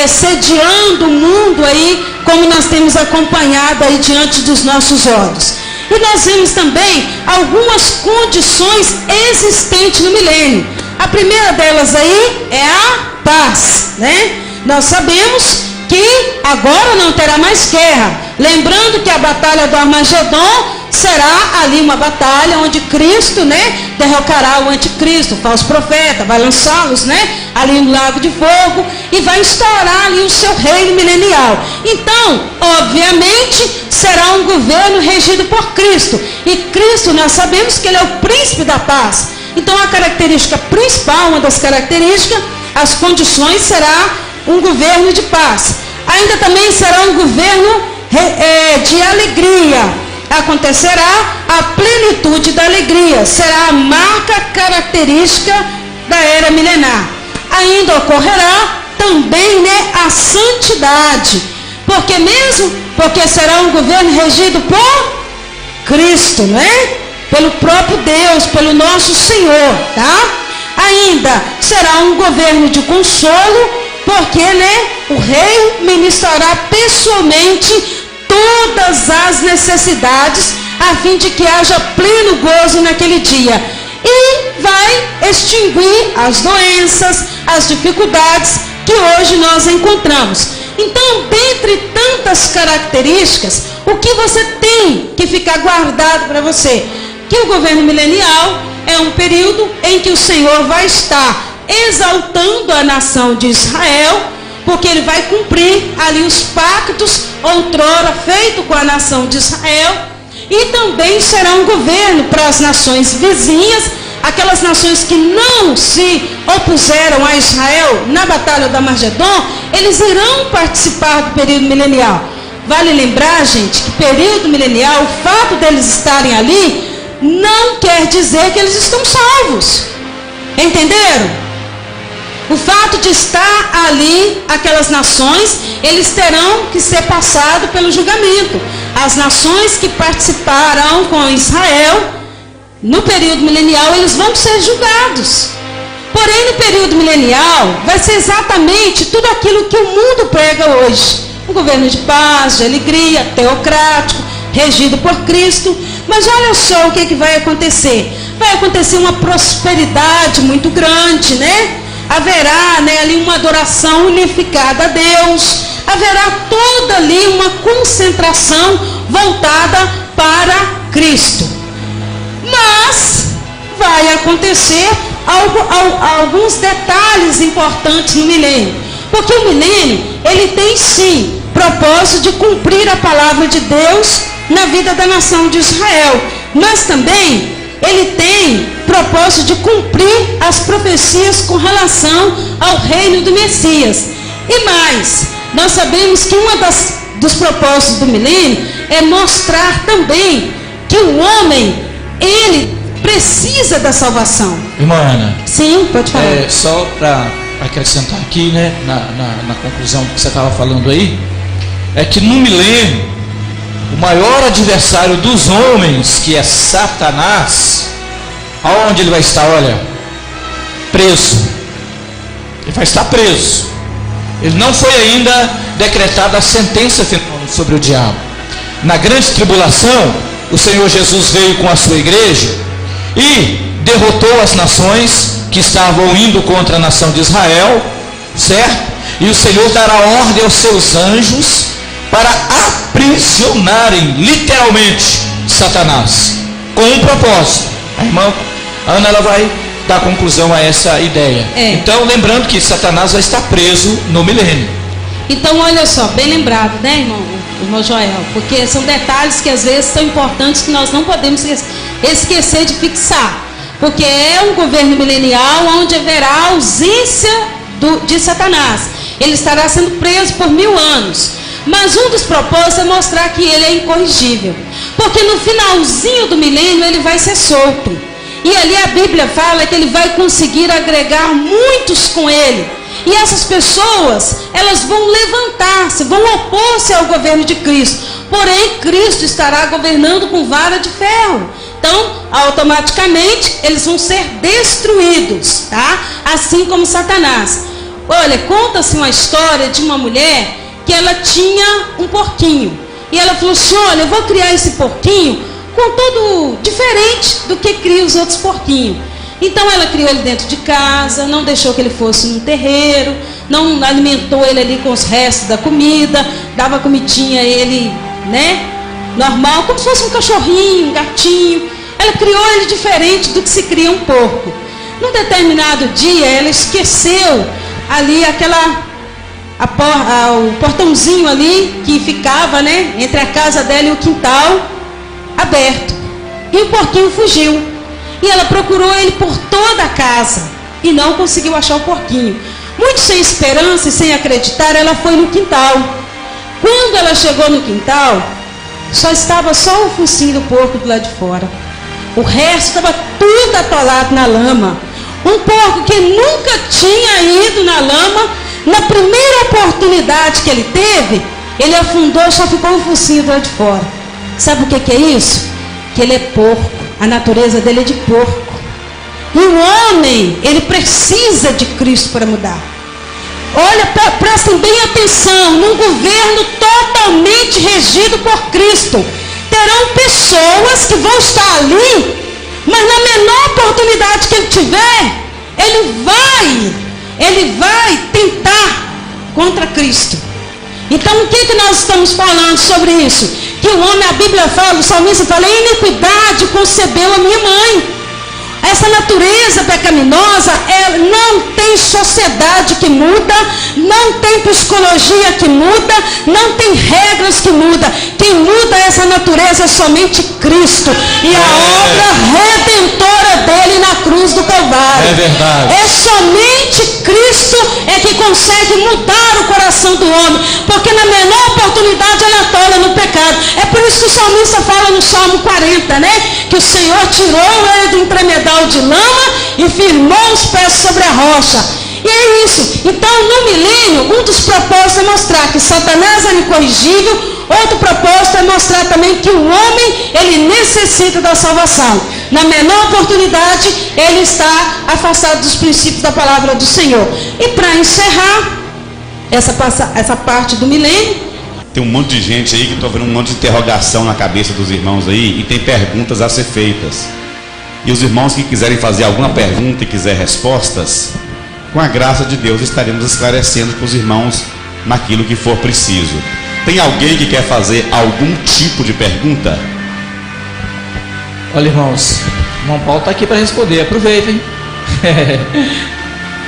sediando o mundo aí, como nós temos acompanhado aí diante dos nossos olhos. E nós vemos também algumas condições existentes no milênio. A primeira delas aí é a paz, né? Nós sabemos que agora não terá mais guerra. Lembrando que a batalha do Armagedon será ali uma batalha onde Cristo, né, derrocará o anticristo, o falso profeta, vai lançá-los, né, ali no lago de fogo e vai instaurar ali o seu reino milenial. Então, obviamente, será um governo regido por Cristo. E Cristo, nós sabemos que ele é o príncipe da paz. Então, a característica principal, uma das características, as condições será um governo de paz. Ainda também será um governo de alegria. Acontecerá a plenitude da alegria. Será a marca característica da era milenar. Ainda ocorrerá também, né, a santidade. Porque será um governo regido por Cristo, né? Pelo próprio Deus, pelo nosso Senhor, tá? Ainda será um governo de consolo, porque, né, o rei ministrará pessoalmente todas as necessidades, a fim de que haja pleno gozo naquele dia. E vai extinguir as doenças, as dificuldades que hoje nós encontramos. Então, dentre tantas características, o que você tem que ficar guardado para você? Que o governo milenial é um período em que o Senhor vai estar exaltando a nação de Israel, porque ele vai cumprir ali os pactos outrora feitos com a nação de Israel, e também será um governo para as nações vizinhas, aquelas nações que não se opuseram a Israel na batalha do Armagedon, eles irão participar do período milenial. Vale lembrar, gente, que período milenial, o fato deles estarem ali, não quer dizer que eles estão salvos. Entenderam? O fato de estar ali, aquelas nações, eles terão que ser passados pelo julgamento. As nações que participarão com Israel, no período milenial, eles vão ser julgados. Porém, no período milenial, vai ser exatamente tudo aquilo que o mundo prega hoje. Um governo de paz, de alegria, teocrático, regido por Cristo. Mas olha só o que vai acontecer. Vai acontecer uma prosperidade muito grande, né? Haverá, né, ali uma adoração unificada a Deus. Haverá toda ali uma concentração voltada para Cristo. Mas vai acontecer alguns detalhes importantes no milênio. Porque o milênio, ele tem sim propósito de cumprir a palavra de Deus na vida da nação de Israel. Mas também ele tem propósito de cumprir as profecias com relação ao reino do Messias. E mais, nós sabemos que dos propósitos do milênio é mostrar também que o homem, ele precisa da salvação. Irmã Ana. Sim, pode falar. Só para acrescentar aqui, né, na conclusão que você estava falando aí, é que no milênio, o maior adversário dos homens, que é Satanás, aonde ele vai estar? Olha, preso. Ele vai estar preso. Ele não foi ainda decretada a sentença final sobre o diabo. Na grande tribulação, o Senhor Jesus veio com a sua igreja e derrotou as nações que estavam indo contra a nação de Israel, certo? E o Senhor dará ordem aos seus anjos para aprisionarem literalmente Satanás, com um propósito. A irmã Ana, ela vai dar conclusão a essa ideia. Então, lembrando que Satanás vai estar preso no milênio. Então, olha só, bem lembrado, né, irmão Joel? Porque são detalhes que às vezes são importantes que nós não podemos esquecer de fixar. Porque é um governo milenial onde haverá ausência de Satanás. Ele estará sendo preso por 1000 anos. Mas um dos propósitos é mostrar que ele é incorrigível. Porque no finalzinho do milênio ele vai ser solto. E ali a Bíblia fala que ele vai conseguir agregar muitos com ele. E essas pessoas, elas vão levantar-se, vão opor-se ao governo de Cristo. Porém, Cristo estará governando com vara de ferro. Então, automaticamente, eles vão ser destruídos, tá? Assim como Satanás. Olha, conta-se uma história de uma mulher que ela tinha um porquinho. E ela falou assim, olha, eu vou criar esse porquinho com tudo diferente do que cria os outros porquinhos. Então ela criou ele dentro de casa, não deixou que ele fosse num terreiro, não alimentou ele ali com os restos da comida, dava comidinha a ele, né, normal, como se fosse um cachorrinho, um gatinho. Ela criou ele diferente do que se cria um porco. Num determinado dia ela esqueceu ali o portãozinho ali que ficava, né, entre a casa dela e o quintal aberto. E o porquinho fugiu. E ela procurou ele por toda a casa e não conseguiu achar o porquinho. Muito sem esperança e sem acreditar, ela foi no quintal. Quando ela chegou no quintal, estava só o focinho do porco do lado de fora. O resto estava tudo atolado na lama. Um porco que nunca tinha ido na lama, na primeira oportunidade que ele teve, ele afundou, só ficou o focinho do lado de fora. Sabe o que é isso? Que ele é porco. A natureza dele é de porco. E o homem, ele precisa de Cristo para mudar. Olha, prestem bem atenção. Num governo totalmente regido por Cristo, terão pessoas que vão estar ali, mas na menor oportunidade que ele tiver, ele vai tentar contra Cristo. Então o que nós estamos falando sobre isso? Que o homem, a Bíblia fala, o salmista fala, em iniquidade concebeu a minha mãe. Essa natureza pecaminosa, ela não tem sociedade que muda, não tem psicologia que muda, não tem regras que muda. Quem muda essa natureza é somente Cristo e a obra redentora dele na cruz do Calvário. É verdade. É somente Cristo é que consegue mudar o coração do homem, porque na menor oportunidade ele atola no pecado. É por isso que o salmista fala no Salmo 40, né? Que o Senhor tirou ele do entremedal de lama e firmou os pés sobre a rocha. E é isso. Então, no milênio, um dos propósitos é mostrar que Satanás é incorrigível. Outro propósito é mostrar também que o homem, ele necessita da salvação. Na menor oportunidade, ele está afastado dos princípios da palavra do Senhor. E para encerrar essa parte do milênio, tem um monte de gente aí que estou vendo um monte de interrogação na cabeça dos irmãos aí e tem perguntas a ser feitas. E os irmãos que quiserem fazer alguma pergunta e quiser respostas, com a graça de Deus estaremos esclarecendo para os irmãos naquilo que for preciso. Tem alguém que quer fazer algum tipo de pergunta? Olha, irmãos, o irmão Paulo está aqui para responder, aproveitem.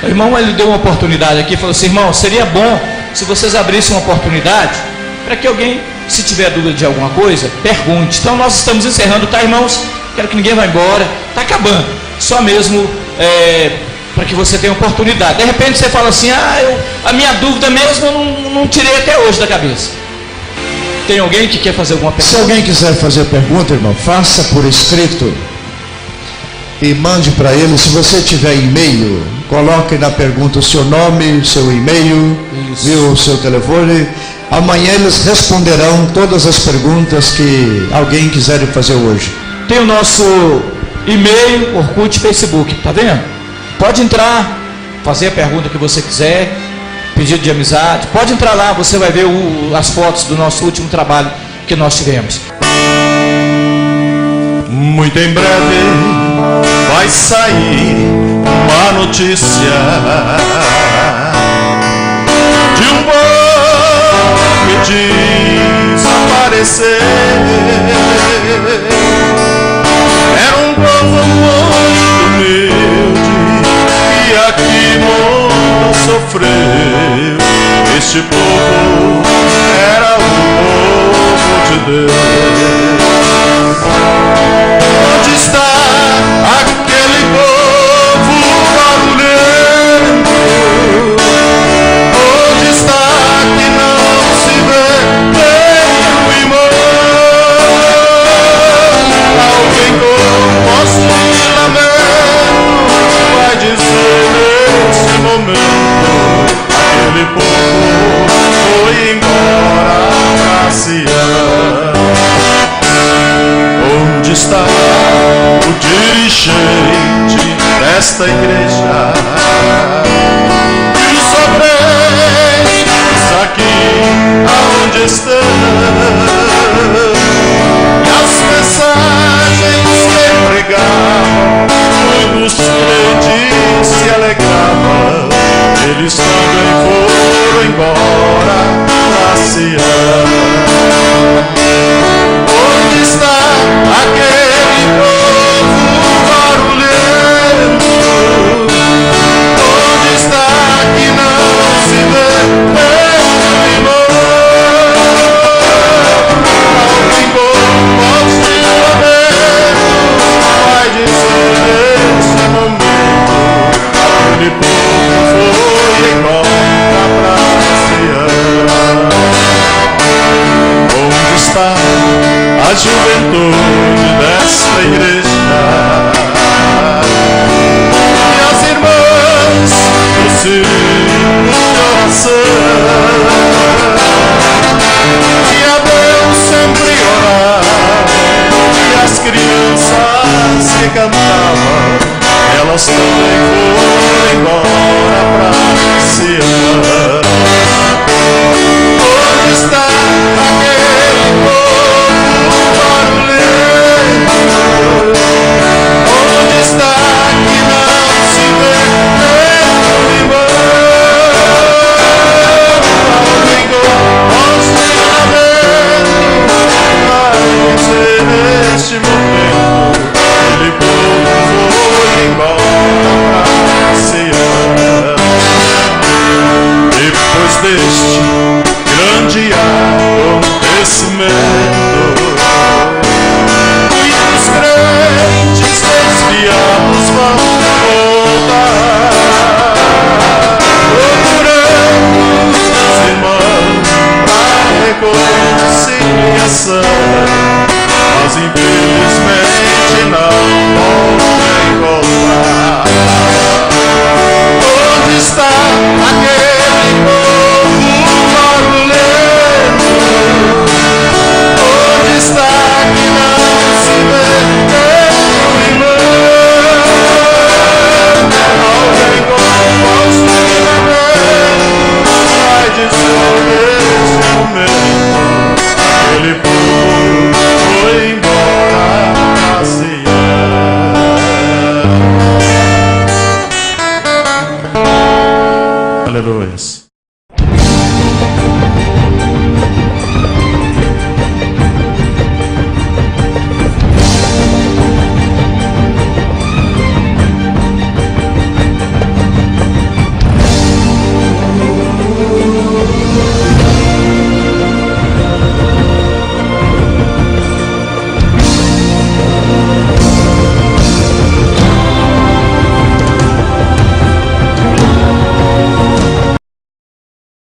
O irmão, ele deu uma oportunidade aqui, falou assim, irmão, seria bom se vocês abrissem uma oportunidade para que alguém, se tiver dúvida de alguma coisa, pergunte. Então nós estamos encerrando, tá, irmãos? Quero que ninguém vá embora, está acabando, só mesmo para que você tenha oportunidade. De repente você fala assim, a minha dúvida mesmo eu não tirei até hoje da cabeça. Tem alguém que quer fazer alguma pergunta? Se alguém quiser fazer pergunta, irmão, faça por escrito e mande para ele. Se você tiver e-mail, coloque na pergunta o seu nome, o seu e-mail, viu, o seu telefone. Amanhã eles responderão todas as perguntas que alguém quiser fazer hoje. Tem o nosso e-mail, Orkut, Facebook, tá vendo? Pode entrar, fazer a pergunta que você quiser, pedido de amizade. Pode entrar lá, você vai ver as fotos do nosso último trabalho que nós tivemos. Muito em breve vai sair uma notícia de um povo que desapareceu. Era um povo muito humilde e aqui muito sofreu. Este povo era o povo de Deus. Onde está aquele povo barulhento? Onde está que não se vê nem o irmão? Alguém com voz de lamento vai dizer nesse momento: aquele povo foi embora pra Sião. Onde está o dirigente desta igreja? E os obreiros aqui aonde estão? E as mensagens que pregavam, muitos crentes se alegravam. Eles também foram embora pra Sião. Onde está aquele povo barulhento? Onde está que não se vê nem irmão? Alguém com voz de lamento vai dizer nesse momento: aquele povo foi embora pra Sião. Onde está a juventude desta igreja? E as irmãs do círculo de oração, que a Deus sempre oravam, e as crianças que cantavam, elas também foram embora pra Sião. Onde está aquele povo barulhento? Onde está que não se vê nem irmão? Alguém com voz de lamento vai dizer neste momento: aquele povo foi embora pra Sião. Depois deste grande acontecimento, muitos crentes desviados vão voltar, procurando os irmãos para reconciliação, mas infelizmente não vão encontrar. Onde está aquele povo barulhento? Onde está que não se vê nem irmão? Alguém com voz de lamento vai dizer nesse momento: aquele povo foi embora pra Sião. Aleluia.